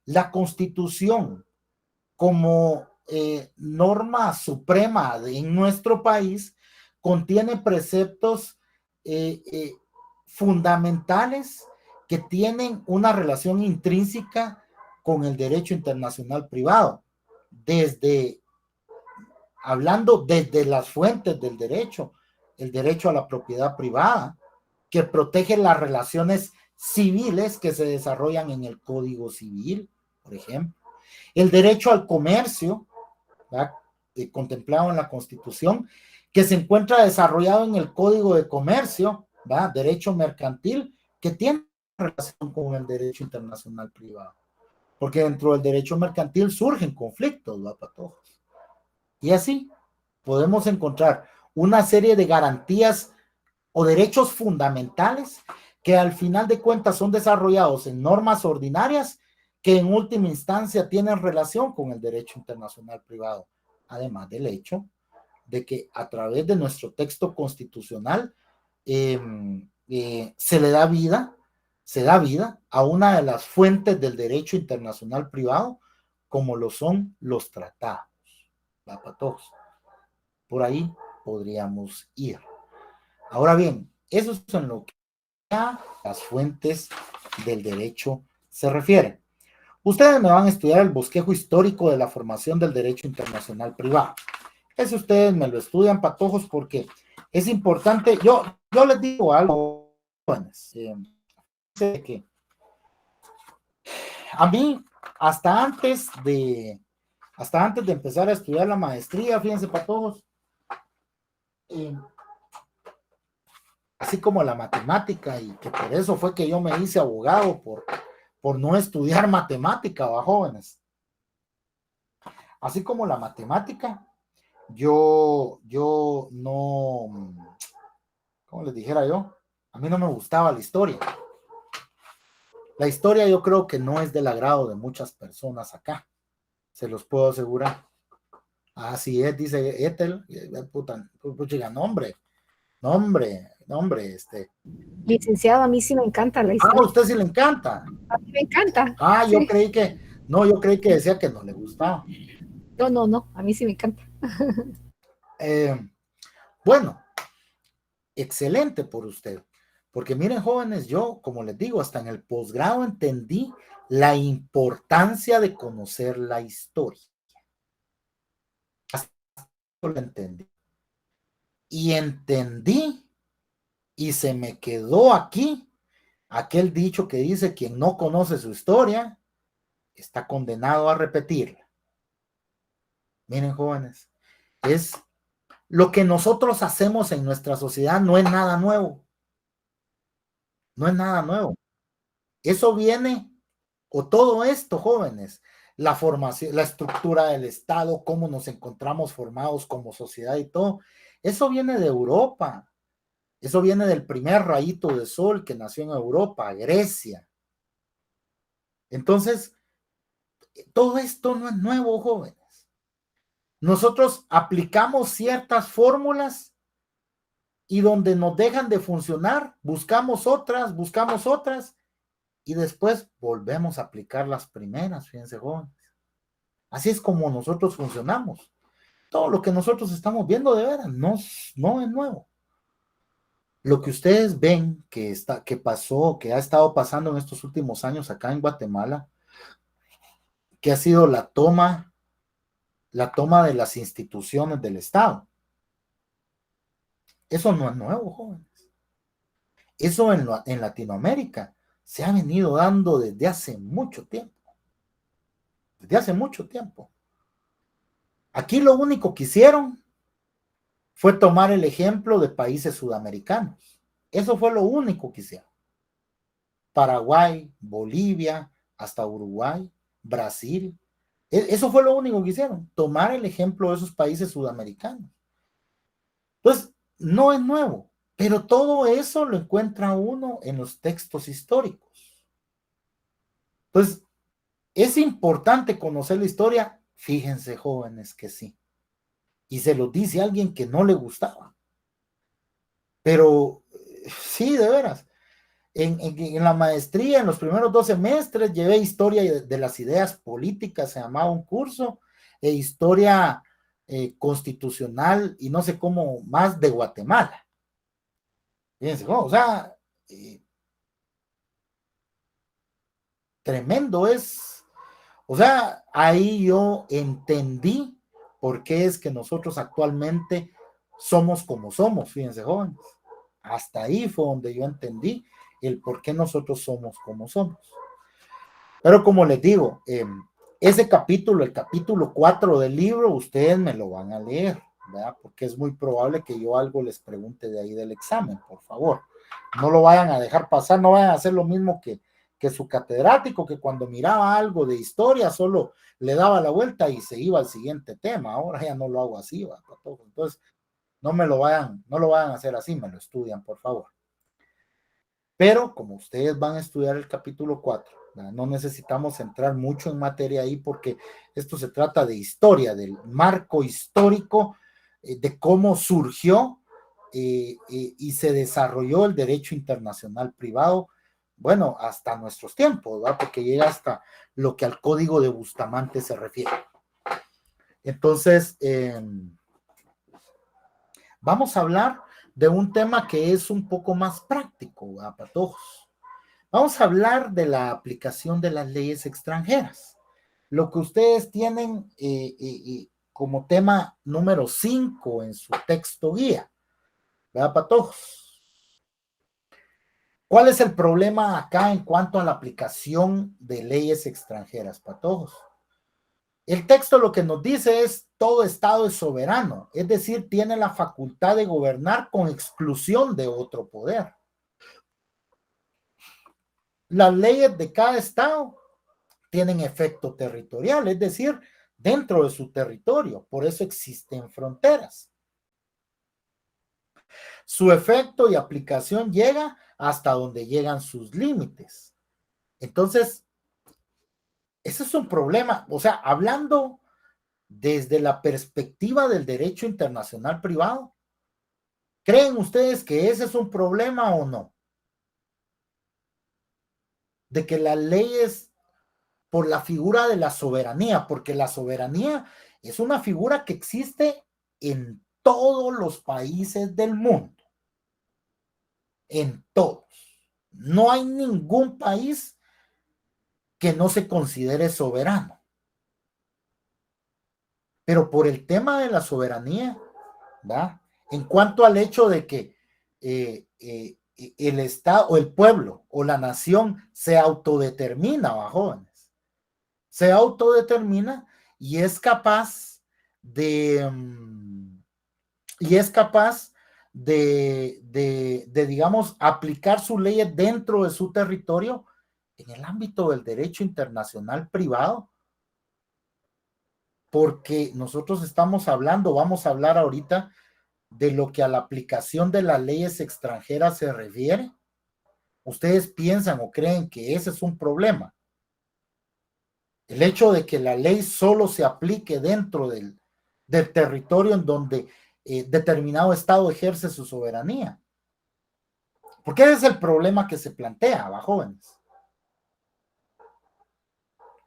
la Constitución como norma suprema en nuestro país contiene preceptos fundamentales que tienen una relación intrínseca con el derecho internacional privado, hablando desde las fuentes del derecho, el derecho a la propiedad privada, que protege las relaciones civiles que se desarrollan en el Código Civil, por ejemplo, el derecho al comercio, contemplado en la Constitución, que se encuentra desarrollado en el Código de Comercio, ¿va? Derecho mercantil, que tiene relación con el derecho internacional privado, porque dentro del derecho mercantil surgen conflictos, ¿va, patojos? Y así podemos encontrar una serie de garantías o derechos fundamentales que al final de cuentas son desarrollados en normas ordinarias que en última instancia tienen relación con el derecho internacional privado, además del hecho de que a través de nuestro texto constitucional se da vida a una de las fuentes del derecho internacional privado, como lo son los tratados. ¿Va, patojos? Por ahí podríamos ir. Ahora bien, eso es en lo que a las fuentes del derecho se refieren. Ustedes me van a estudiar el bosquejo histórico de la formación del derecho internacional privado. Eso ustedes me lo estudian, patojos, porque es importante. Yo les digo algo, jóvenes, que a mí, hasta antes de empezar a estudiar la maestría, fíjense, patojos, así como la matemática, y que por eso fue que yo me hice abogado, por no estudiar matemática, ¿va, jóvenes? Así como la matemática, yo no, ¿cómo les dijera yo? A mí no me gustaba la historia. La historia yo creo que no es del agrado de muchas personas acá, se los puedo asegurar. Así es, dice Ethel, puta, nombre, Licenciado, a mí sí me encanta la a historia. usted sí le encanta. A mí me encanta. Yo Sí. creí que decía que no le gustaba. No, a mí sí me encanta. Bueno, excelente por usted. Porque miren, jóvenes, yo, como les digo, hasta en el posgrado entendí la importancia de conocer la historia. Hasta lo entendí. Y entendí, y se me quedó aquí aquel dicho que dice: quien no conoce su historia está condenado a repetirla. Miren, jóvenes, es lo que nosotros hacemos en nuestra sociedad, no es nada nuevo. No es nada nuevo. Eso viene, o todo esto, jóvenes, la formación, la estructura del Estado, cómo nos encontramos formados como sociedad y todo, eso viene de Europa. Eso viene del primer rayito de sol que nació en Europa, Grecia. Entonces, todo esto no es nuevo, jóvenes. Nosotros aplicamos ciertas fórmulas y donde nos dejan de funcionar, buscamos otras, y después volvemos a aplicar las primeras, fíjense, jóvenes. Así es como nosotros funcionamos. Todo lo que nosotros estamos viendo de veras no es nuevo. Lo que ustedes ven que pasó, que ha estado pasando en estos últimos años acá en Guatemala, que ha sido la toma de las instituciones del Estado. Eso no es nuevo, jóvenes. Eso en Latinoamérica se ha venido dando desde hace mucho tiempo. Desde hace mucho tiempo. Aquí lo único que hicieron fue tomar el ejemplo de países sudamericanos. Eso fue lo único que hicieron. Paraguay, Bolivia, hasta Uruguay, Brasil. Eso fue lo único que hicieron, tomar el ejemplo de esos países sudamericanos. Entonces, no es nuevo, pero todo eso lo encuentra uno en los textos históricos. Entonces, ¿es importante conocer la historia? Fíjense, jóvenes, que sí. Y se lo dice alguien que no le gustaba. Pero sí, de veras. En la maestría, en los primeros 2 semestres, llevé historia de las ideas políticas, se llamaba un curso, e historia constitucional y no sé cómo más de Guatemala. Fíjense, ¿no? O sea, tremendo es. O sea, ahí yo entendí por qué es que nosotros actualmente somos como somos, fíjense, jóvenes. Hasta ahí fue donde yo entendí el por qué nosotros somos como somos. Pero como les digo, ese capítulo, el capítulo 4 del libro, ustedes me lo van a leer, ¿verdad? Porque es muy probable que yo algo les pregunte de ahí del examen, por favor. No lo vayan a dejar pasar, no vayan a hacer lo mismo que su catedrático, que cuando miraba algo de historia solo le daba la vuelta y se iba al siguiente tema. Ahora ya no lo hago así, ¿verdad? Entonces, no lo vayan a hacer así, me lo estudian, por favor. Pero como ustedes van a estudiar el capítulo 4, ¿verdad? No necesitamos entrar mucho en materia ahí porque esto se trata de historia, del marco histórico, de cómo surgió y se desarrolló el derecho internacional privado, bueno, hasta nuestros tiempos, ¿verdad? Porque llega hasta lo que al Código de Bustamante se refiere. Entonces, vamos a hablar de un tema que es un poco más práctico, ¿verdad? Para todos. Vamos a hablar de la aplicación de las leyes extranjeras. Lo que ustedes tienen como tema número 5 en su texto guía, ¿verdad, patojos? ¿Cuál es el problema acá en cuanto a la aplicación de leyes extranjeras, patojos? El texto lo que nos dice es: todo Estado es soberano, es decir, tiene la facultad de gobernar con exclusión de otro poder. Las leyes de cada Estado tienen efecto territorial, es decir, dentro de su territorio, por eso existen fronteras. Su efecto y aplicación llega hasta donde llegan sus límites. Entonces, ese es un problema. O sea, hablando desde la perspectiva del derecho internacional privado, ¿creen ustedes que ese es un problema o no? De que las leyes, por la figura de la soberanía, porque la soberanía es una figura que existe en todos los países del mundo, en todos. No hay ningún país que no se considere soberano. Pero por el tema de la soberanía, ¿verdad? En cuanto al hecho de que el Estado o el pueblo o la nación se autodetermina, ¿va, jóvenes? Se autodetermina y es capaz de digamos, aplicar sus leyes dentro de su territorio en el ámbito del derecho internacional privado, porque nosotros vamos a hablar ahorita de lo que a la aplicación de las leyes extranjeras se refiere. ¿Ustedes piensan o creen que ese es un problema? El hecho de que la ley solo se aplique dentro del territorio en donde determinado Estado ejerce su soberanía. Porque ese es el problema que se plantea, ¿va, jóvenes?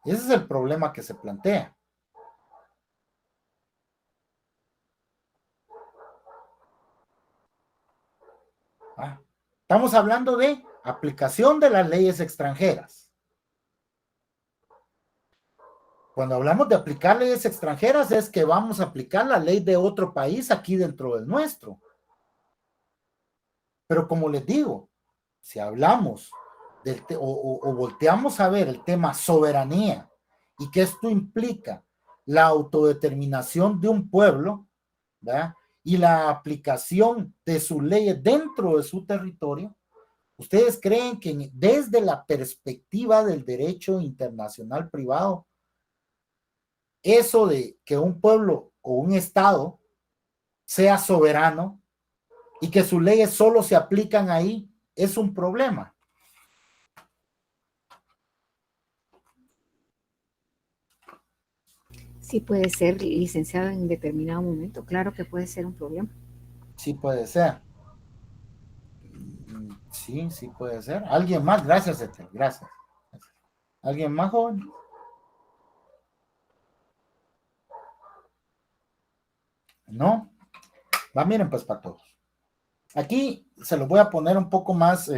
Ese es el problema que se plantea. Estamos hablando de aplicación de las leyes extranjeras. Cuando hablamos de aplicar leyes extranjeras es que vamos a aplicar la ley de otro país aquí dentro del nuestro. Pero como les digo, si hablamos o volteamos a ver el tema soberanía y que esto implica la autodeterminación de un pueblo, ¿verdad? Y la aplicación de sus leyes dentro de su territorio, ¿ustedes creen que desde la perspectiva del derecho internacional privado, eso de que un pueblo o un estado sea soberano y que sus leyes solo se aplican ahí es un problema? Sí puede ser, licenciado, en determinado momento. Claro que puede ser un problema. Sí puede ser. Sí, sí puede ser. ¿Alguien más? Gracias, Ethel. Gracias. ¿Alguien más, joven? ¿No? Va, miren pues para todos. Aquí se los voy a poner un poco más,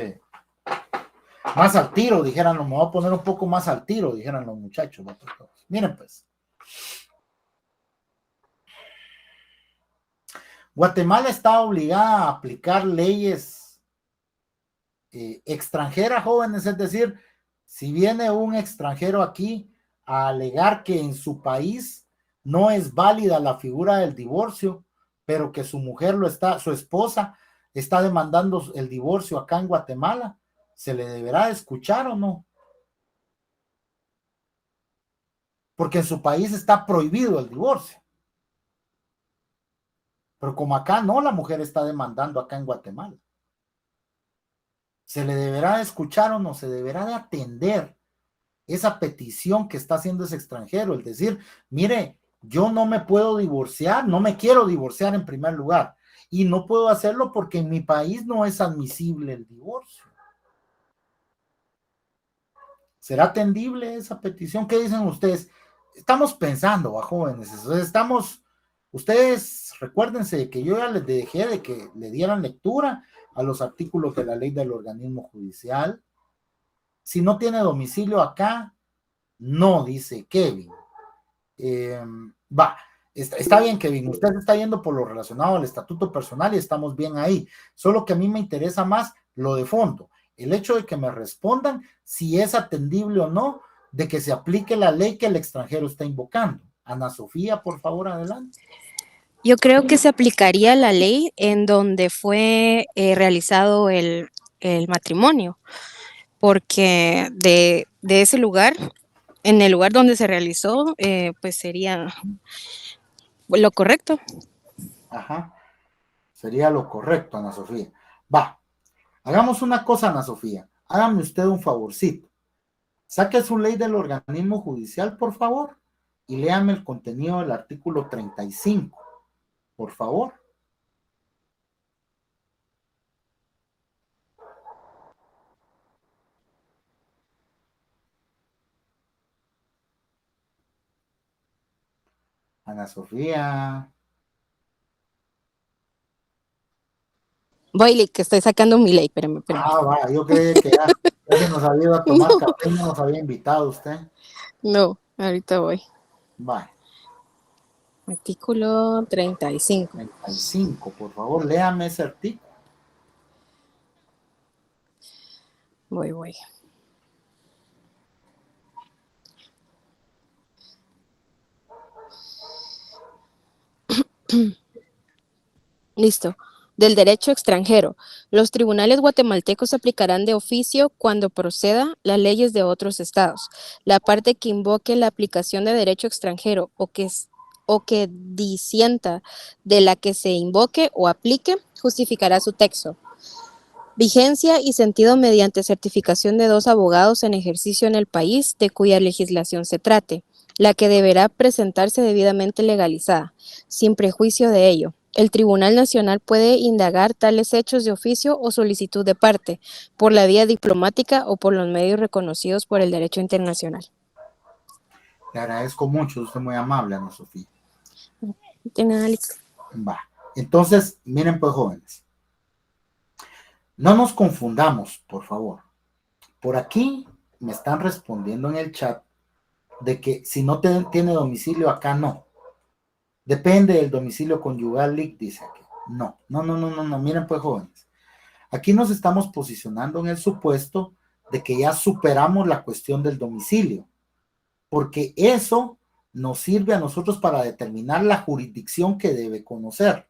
más al tiro, dijeran, me voy a poner un poco más al tiro, dijeran los muchachos. Va, para todos. Miren pues. Guatemala está obligada a aplicar leyes extranjeras, jóvenes, es decir, si viene un extranjero aquí a alegar que en su país no es válida la figura del divorcio, pero que su mujer lo está, su esposa está demandando el divorcio acá en Guatemala, ¿se le deberá escuchar o no? Porque en su país está prohibido el divorcio. Pero como acá no, la mujer está demandando acá en Guatemala. ¿Se le deberá escuchar o no? ¿Se deberá de atender esa petición que está haciendo ese extranjero? El decir, mire, yo no me puedo divorciar, no me quiero divorciar en primer lugar, y no puedo hacerlo porque en mi país no es admisible el divorcio. ¿Será atendible esa petición? ¿Qué dicen ustedes? Estamos pensando, jóvenes, ustedes recuérdense que yo ya les dejé de que le dieran lectura a los artículos de la ley del organismo judicial. Si no tiene domicilio acá, no, dice Kevin. Está bien, Kevin, usted se está yendo por lo relacionado al estatuto personal y estamos bien ahí. Solo que a mí me interesa más lo de fondo. El hecho de que me respondan si es atendible o no, de que se aplique la ley que el extranjero está invocando. Ana Sofía, por favor, adelante. Yo creo que se aplicaría la ley en donde fue realizado el matrimonio, porque de ese lugar, en el lugar donde se realizó, pues sería lo correcto. Ajá, sería lo correcto, Ana Sofía. Hagamos una cosa, Ana Sofía, hágame usted un favorcito. Saque su ley del organismo judicial, por favor, y léame el contenido del artículo 35, por favor. Ana Sofía. Voy, que estoy sacando mi ley, espérame. Yo creí que ya se nos había ido a tomar café, no nos había invitado usted. No, ahorita voy. Va. Artículo 35. 35, por favor, léame ese artículo. Voy. Listo. Del derecho extranjero. Los tribunales guatemaltecos aplicarán de oficio, cuando proceda, las leyes de otros estados. La parte que invoque la aplicación de derecho extranjero o que disienta de la que se invoque o aplique, justificará su texto. Vigencia y sentido mediante certificación de 2 abogados en ejercicio en el país de cuya legislación se trate, la que deberá presentarse debidamente legalizada, sin prejuicio de ello. El Tribunal Nacional puede indagar tales hechos de oficio o solicitud de parte, por la vía diplomática o por los medios reconocidos por el derecho internacional. Le agradezco mucho, usted es muy amable, Ana Sofía. ¿Tiene análisis? Entonces, miren pues, jóvenes. No nos confundamos, por favor. Por aquí me están respondiendo en el chat de que si no tiene domicilio acá, no. Depende del domicilio conyugal, dice aquí. No. Miren pues, jóvenes. Aquí nos estamos posicionando en el supuesto de que ya superamos la cuestión del domicilio, porque eso nos sirve a nosotros para determinar la jurisdicción que debe conocer,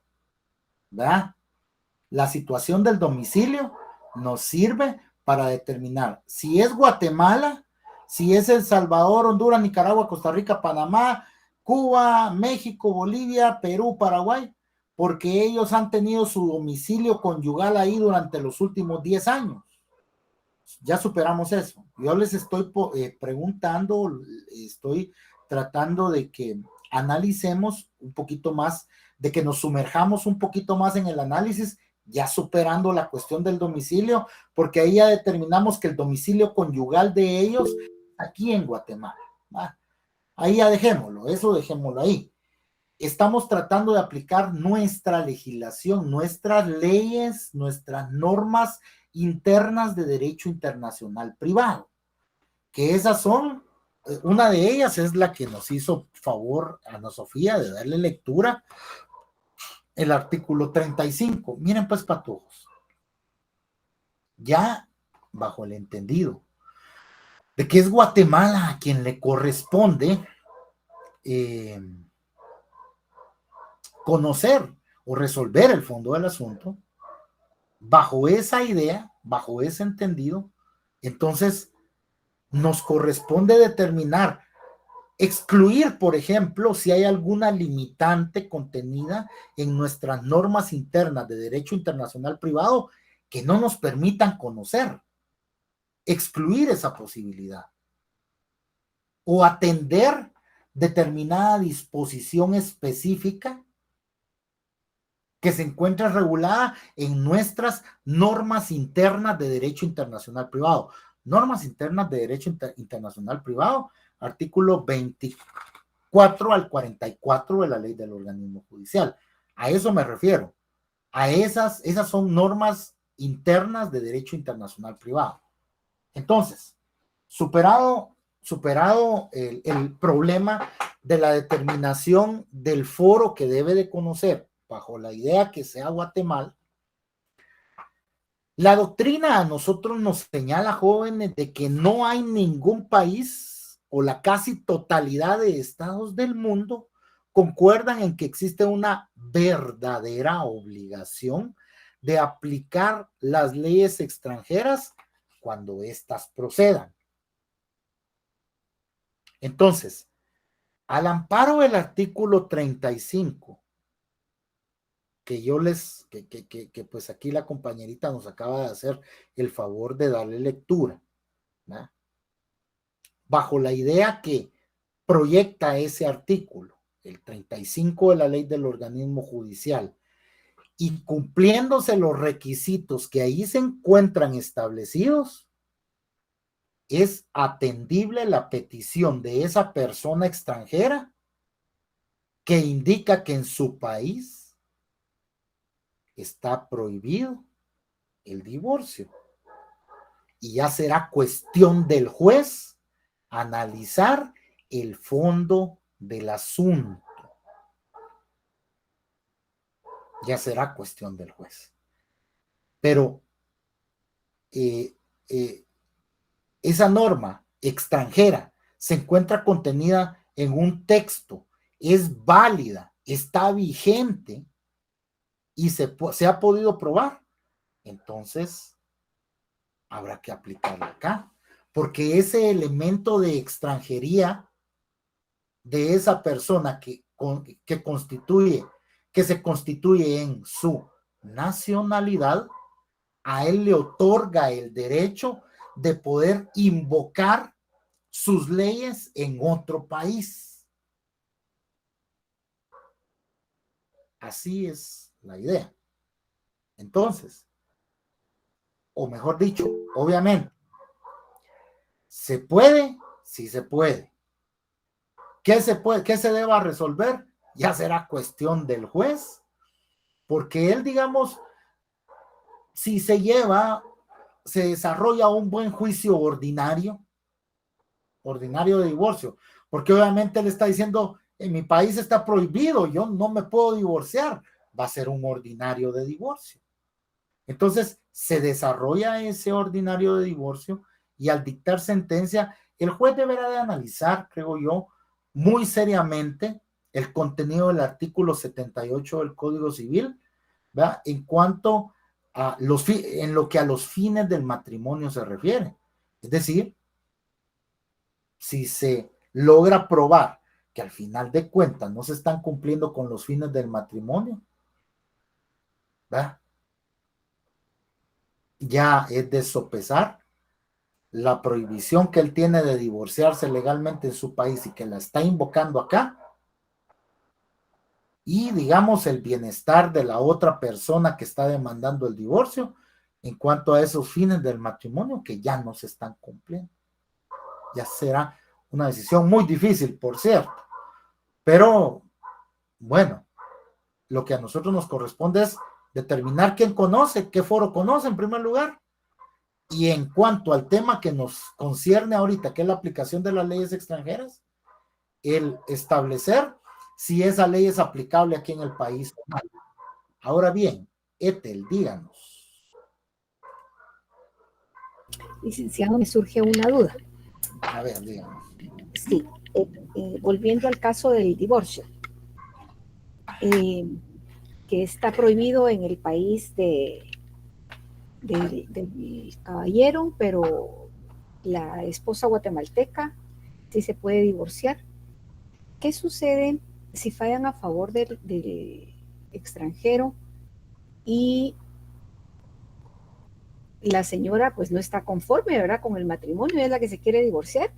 ¿verdad? La situación del domicilio nos sirve para determinar si es Guatemala, si es El Salvador, Honduras, Nicaragua, Costa Rica, Panamá, Cuba, México, Bolivia, Perú, Paraguay, porque ellos han tenido su domicilio conyugal ahí durante los últimos 10 años. Ya superamos eso. Yo les estoy preguntando, estoy tratando de que analicemos un poquito más, de que nos sumerjamos un poquito más en el análisis, ya superando la cuestión del domicilio, porque ahí ya determinamos que el domicilio conyugal de ellos aquí en Guatemala. ¿Va? Ahí ya dejémoslo, eso dejémoslo ahí. Estamos tratando de aplicar nuestra legislación, nuestras leyes, nuestras normas internas de derecho internacional privado, que esas son, una de ellas es la que nos hizo favor a Ana Sofía de darle lectura, el artículo 35. Miren pues, patojos, ya bajo el entendido de que es Guatemala a quien le corresponde conocer o resolver el fondo del asunto, bajo esa idea, bajo ese entendido, entonces nos corresponde determinar, excluir, por ejemplo, si hay alguna limitante contenida en nuestras normas internas de derecho internacional privado que no nos permitan conocer, excluir esa posibilidad o atender determinada disposición específica que se encuentra regulada en nuestras normas internas de derecho internacional privado. Normas internas de derecho internacional privado, artículo 24 al 44 de la ley del organismo judicial. A eso me refiero. A esas son normas internas de derecho internacional privado. Entonces, superado el problema de la determinación del foro que debe de conocer bajo la idea que sea Guatemala, la doctrina a nosotros nos señala, jóvenes, de que no hay ningún país o la casi totalidad de estados del mundo concuerdan en que existe una verdadera obligación de aplicar las leyes extranjeras cuando éstas procedan. Entonces, al amparo del artículo 35, que pues aquí la compañerita nos acaba de hacer el favor de darle lectura, ¿no? Bajo la idea que proyecta ese artículo, el 35 de la ley del organismo judicial, y cumpliéndose los requisitos que ahí se encuentran establecidos, es atendible la petición de esa persona extranjera que indica que en su país está prohibido el divorcio. Y ya será cuestión del juez analizar el fondo del asunto. Ya será cuestión del juez. Pero esa norma extranjera se encuentra contenida en un texto, es válida, está vigente y se ha podido probar, entonces habrá que aplicarla acá, porque ese elemento de extranjería de esa persona que se constituye en su nacionalidad, a él le otorga el derecho de poder invocar sus leyes en otro país. Así es la idea. Entonces, o mejor dicho, obviamente, ¿se puede? Sí se puede. ¿Qué se deba resolver? Ya será cuestión del juez, porque él, digamos, si se desarrolla un buen juicio ordinario de divorcio, porque obviamente él está diciendo, en mi país está prohibido, yo no me puedo divorciar, va a ser un ordinario de divorcio. Entonces, se desarrolla ese ordinario de divorcio y al dictar sentencia, el juez deberá de analizar, creo yo, muy seriamente el contenido del artículo 78 del Código Civil, ¿verdad? En cuanto a en lo que a los fines del matrimonio se refiere. Es decir, si se logra probar que al final de cuentas no se están cumpliendo con los fines del matrimonio, ¿verdad? Ya es de sopesar la prohibición que él tiene de divorciarse legalmente en su país y que la está invocando acá, y digamos el bienestar de la otra persona que está demandando el divorcio en cuanto a esos fines del matrimonio que ya no se están cumpliendo. Ya será una decisión muy difícil, por cierto, pero bueno, lo que a nosotros nos corresponde es determinar quién conoce, qué foro conoce en primer lugar. Y en cuanto al tema que nos concierne ahorita, que es la aplicación de las leyes extranjeras, el establecer si esa ley es aplicable aquí en el país o no. Ahora bien, Ethel, díganos. Licenciado, me surge una duda. A ver, díganos. Sí, volviendo al caso del divorcio, que está prohibido en el país del caballero, pero la esposa guatemalteca sí se puede divorciar. ¿Qué sucede si fallan a favor del extranjero y la señora pues no está conforme, ¿verdad?, con el matrimonio, es la que se quiere divorciar?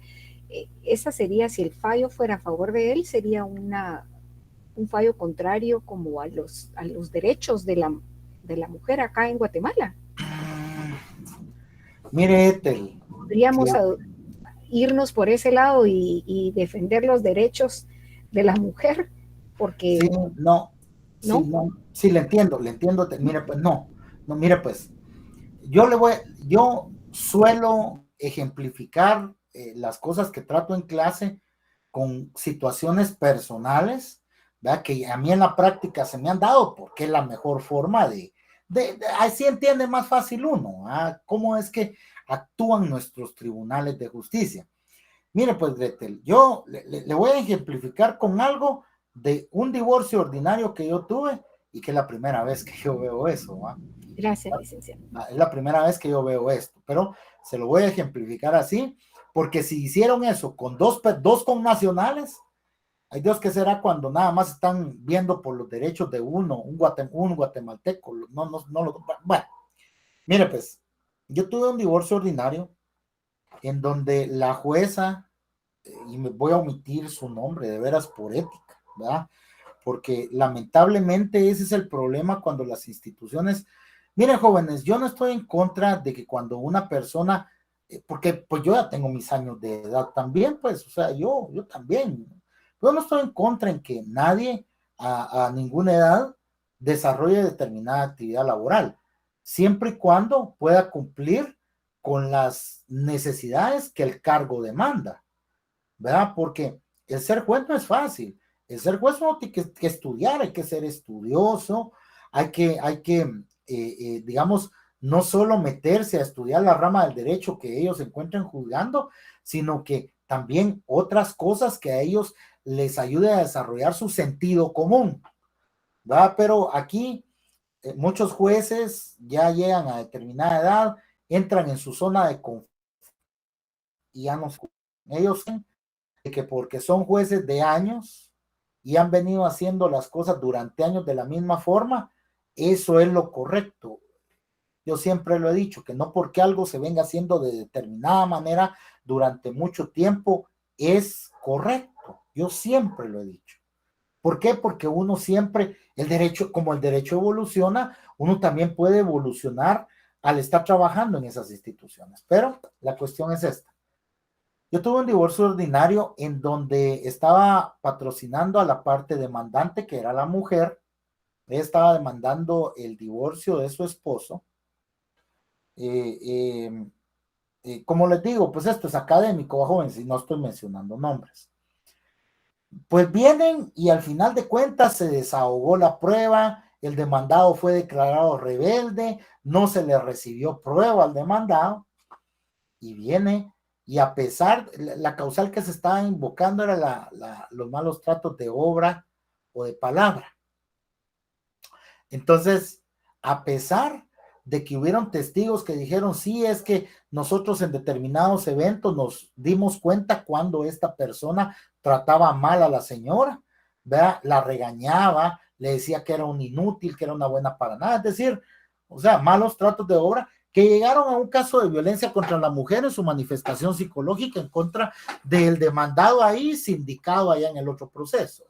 Esa sería, si el fallo fuera a favor de él, sería un fallo contrario como a los derechos de la mujer acá en Guatemala. Mire, Ethel. Podríamos irnos por ese lado y defender los derechos de la mujer, porque... Sí, no. ¿no? Sí, no. Sí, le entiendo. Mire, pues no, mire, pues, yo suelo ejemplificar las cosas que trato en clase con situaciones personales, ¿verdad? Que a mí en la práctica se me han dado, porque es la mejor forma así entiende más fácil uno, ¿ah? Cómo es que actúan nuestros tribunales de justicia. Mire, pues, Gretel, yo le voy a ejemplificar con algo de un divorcio ordinario que yo tuve y que es la primera vez que yo veo eso, ¿va? Gracias, licenciado. Es la primera vez que yo veo esto, pero se lo voy a ejemplificar así, porque si hicieron eso con dos connacionales, hay Dios que será cuando nada más están viendo por los derechos de un guatemalteco. Bueno, mire, pues, yo tuve un divorcio ordinario en donde la jueza, y me voy a omitir su nombre de veras por ética, ¿verdad? Porque lamentablemente ese es el problema cuando las instituciones... Miren, jóvenes, yo no estoy en contra de que cuando una persona, porque pues yo ya tengo mis años de edad también, pues, o sea, yo también, yo no estoy en contra en que nadie a ninguna edad desarrolle determinada actividad laboral, siempre y cuando pueda cumplir con las necesidades que el cargo demanda, ¿verdad? Porque el ser juez no es fácil. El ser juez uno tiene que estudiar, hay que ser estudioso, hay que digamos, no solo meterse a estudiar la rama del derecho que ellos se encuentran juzgando, sino que también otras cosas que a ellos les ayude a desarrollar su sentido común, ¿verdad? Pero aquí muchos jueces ya llegan a determinada edad, entran en su zona de confort y ya no, ellos que porque son jueces de años y han venido haciendo las cosas durante años de la misma forma, eso es lo correcto. Yo siempre lo he dicho, que no porque algo se venga haciendo de determinada manera durante mucho tiempo es correcto. Yo siempre lo he dicho. ¿Por qué? Porque uno siempre, como el derecho evoluciona, uno también puede evolucionar al estar trabajando en esas instituciones. Pero la cuestión es esta. Yo tuve un divorcio ordinario en donde estaba patrocinando a la parte demandante, que era la mujer. Ella estaba demandando el divorcio de su esposo. Como les digo, pues esto es académico, jóvenes, y no estoy mencionando nombres. Pues vienen y al final de cuentas se desahogó la prueba, el demandado fue declarado rebelde, no se le recibió prueba al demandado, y viene, y a pesar, la causal que se estaba invocando era los malos tratos de obra o de palabra. Entonces, a pesar de que hubieron testigos que dijeron, sí, es que nosotros en determinados eventos nos dimos cuenta cuando esta persona trataba mal a la señora, ¿verdad? La regañaba, le decía que era un inútil, que era una buena para nada, es decir, o sea, malos tratos de obra, que llegaron a un caso de violencia contra la mujer en su manifestación psicológica en contra del demandado ahí, sindicado allá en el otro proceso.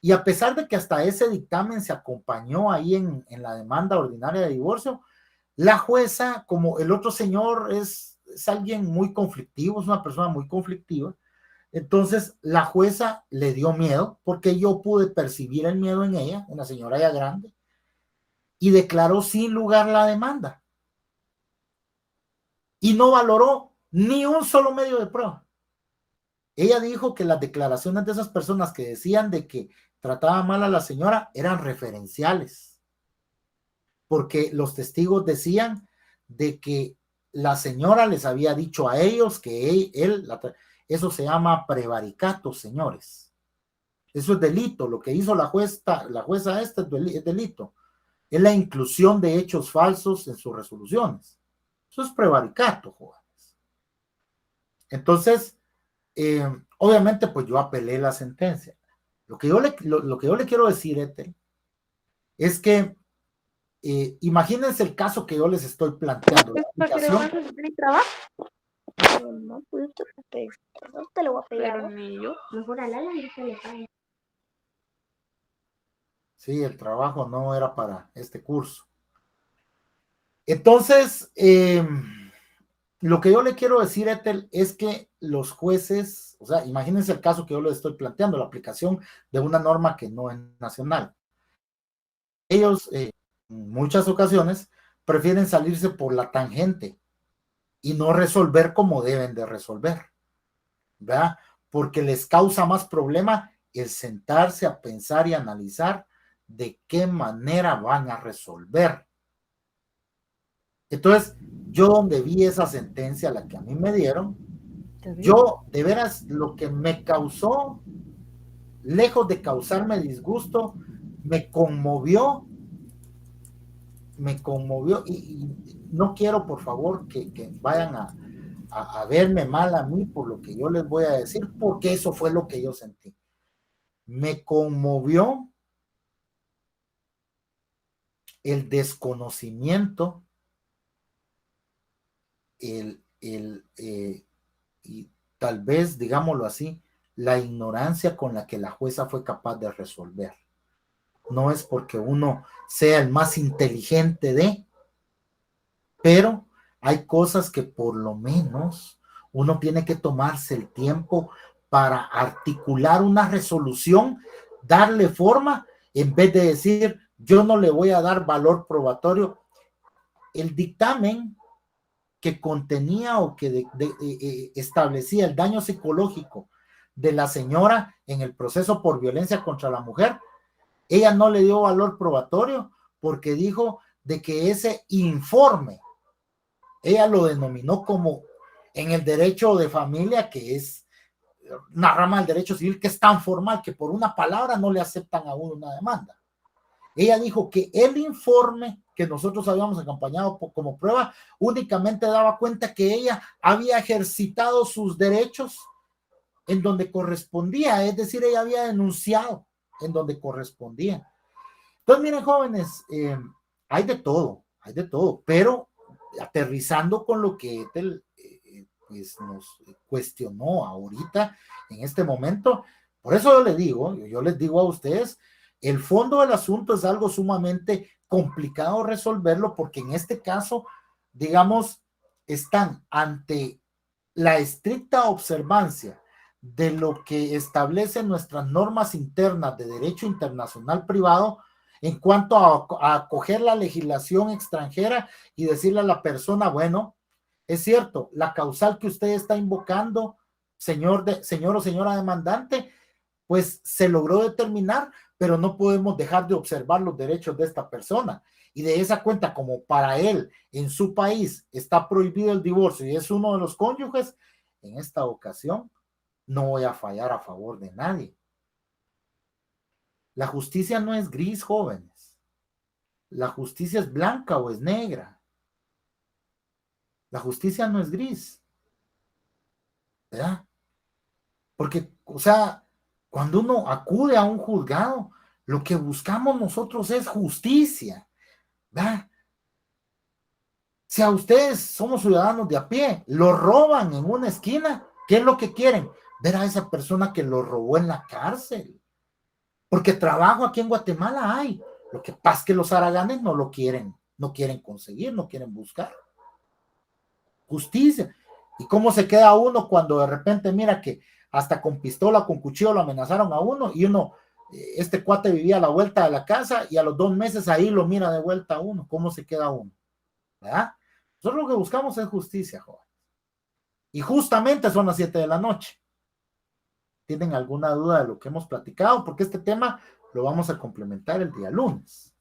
Y a pesar de que hasta ese dictamen se acompañó ahí en la demanda ordinaria de divorcio, la jueza, como el otro señor es alguien muy conflictivo, es una persona muy conflictiva, entonces la jueza le dio miedo, porque yo pude percibir el miedo en ella, una señora ya grande, y declaró sin lugar la demanda. Y no valoró ni un solo medio de prueba. Ella dijo que las declaraciones de esas personas que decían de que trataba mal a la señora eran referenciales, porque los testigos decían de que la señora les había dicho a ellos que eso se llama prevaricato, señores. Eso es delito. Lo que hizo la jueza esta es delito. Es la inclusión de hechos falsos en sus resoluciones. Eso es prevaricato, jóvenes. Entonces, obviamente, pues yo apelé la sentencia. Lo que yo le quiero decir, Ethel, es que imagínense el caso que yo les estoy planteando. ¿Para qué le vas a hacer mi trabajo? No, pues no te lo voy a pegar. Pero ni yo. Mejor a Lala y se le paga. Sí, el trabajo no era para este curso. Entonces, lo que yo le quiero decir, Ethel, es que los jueces, o sea, imagínense el caso que yo les estoy planteando, la aplicación de una norma que no es nacional. Ellos, en muchas ocasiones, prefieren salirse por la tangente y no resolver como deben de resolver, ¿verdad? Porque les causa más problema el sentarse a pensar y analizar de qué manera van a resolver. Entonces, yo donde vi esa sentencia, la que a mí me dieron, yo de veras lo que me causó, lejos de causarme disgusto, me conmovió y no quiero, por favor, que vayan a verme mal a mí por lo que yo les voy a decir, porque eso fue lo que yo sentí. Me conmovió el desconocimiento, y tal vez, digámoslo así, la ignorancia con la que la jueza fue capaz de resolver. No es porque uno sea el más inteligente pero hay cosas que por lo menos uno tiene que tomarse el tiempo para articular una resolución, darle forma, en vez de decir, yo no le voy a dar valor probatorio. El dictamen que contenía o que establecía el daño psicológico de la señora en el proceso por violencia contra la mujer, ella no le dio valor probatorio porque dijo de que ese informe, ella lo denominó como en el derecho de familia, que es una rama del derecho civil que es tan formal que por una palabra no le aceptan a uno una demanda. Ella dijo que el informe que nosotros habíamos acompañado como prueba únicamente daba cuenta que ella había ejercitado sus derechos en donde correspondía, es decir, ella había denunciado en donde correspondía. Entonces, miren, jóvenes, hay de todo, pero aterrizando con lo que pues nos cuestionó ahorita en este momento, por eso yo les digo a ustedes, el fondo del asunto es algo sumamente complicado resolverlo, porque en este caso, digamos, están ante la estricta observancia de lo que establecen nuestras normas internas de derecho internacional privado en cuanto a acoger la legislación extranjera y decirle a la persona, bueno, es cierto, la causal que usted está invocando, señor o señora demandante, pues se logró determinar, pero no podemos dejar de observar los derechos de esta persona. Y de esa cuenta, como para él, en su país, está prohibido el divorcio y es uno de los cónyuges, en esta ocasión no voy a fallar a favor de nadie. La justicia no es gris, jóvenes. La justicia es blanca o es negra. La justicia no es gris. ¿Verdad? Porque, o sea, cuando uno acude a un juzgado, lo que buscamos nosotros es justicia. ¿Verdad? Si a ustedes somos ciudadanos de a pie, lo roban en una esquina, ¿qué es lo que quieren? Ver a esa persona que lo robó en la cárcel. Porque trabajo aquí en Guatemala hay. Lo que pasa es que los haraganes no lo quieren, no quieren conseguir, no quieren buscar. Justicia. ¿Y cómo se queda uno cuando de repente mira que hasta con pistola, con cuchillo lo amenazaron a uno y uno, este cuate vivía a la vuelta de la casa y a los 2 meses ahí lo mira de vuelta a uno? ¿Cómo se queda uno? ¿Verdad? Nosotros lo que buscamos es justicia, joven. Y justamente son las 7 de la noche. ¿Tienen alguna duda de lo que hemos platicado? Porque este tema lo vamos a complementar el día lunes.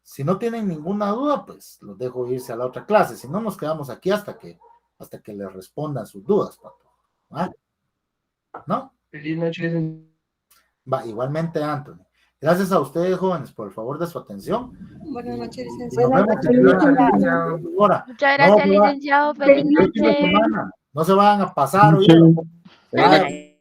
Si no tienen ninguna duda, pues los dejo irse a la otra clase. Si no, nos quedamos aquí hasta que les respondan sus dudas, Pato. ¿Vale? ¿No? Feliz noche. Va, igualmente, Anthony. Gracias a ustedes, jóvenes, por el favor de su atención. Buenas noches, licenciado. Nos vemos en la Muchas gracias, licenciado. Feliz noche. No se vayan a pasar. Oye.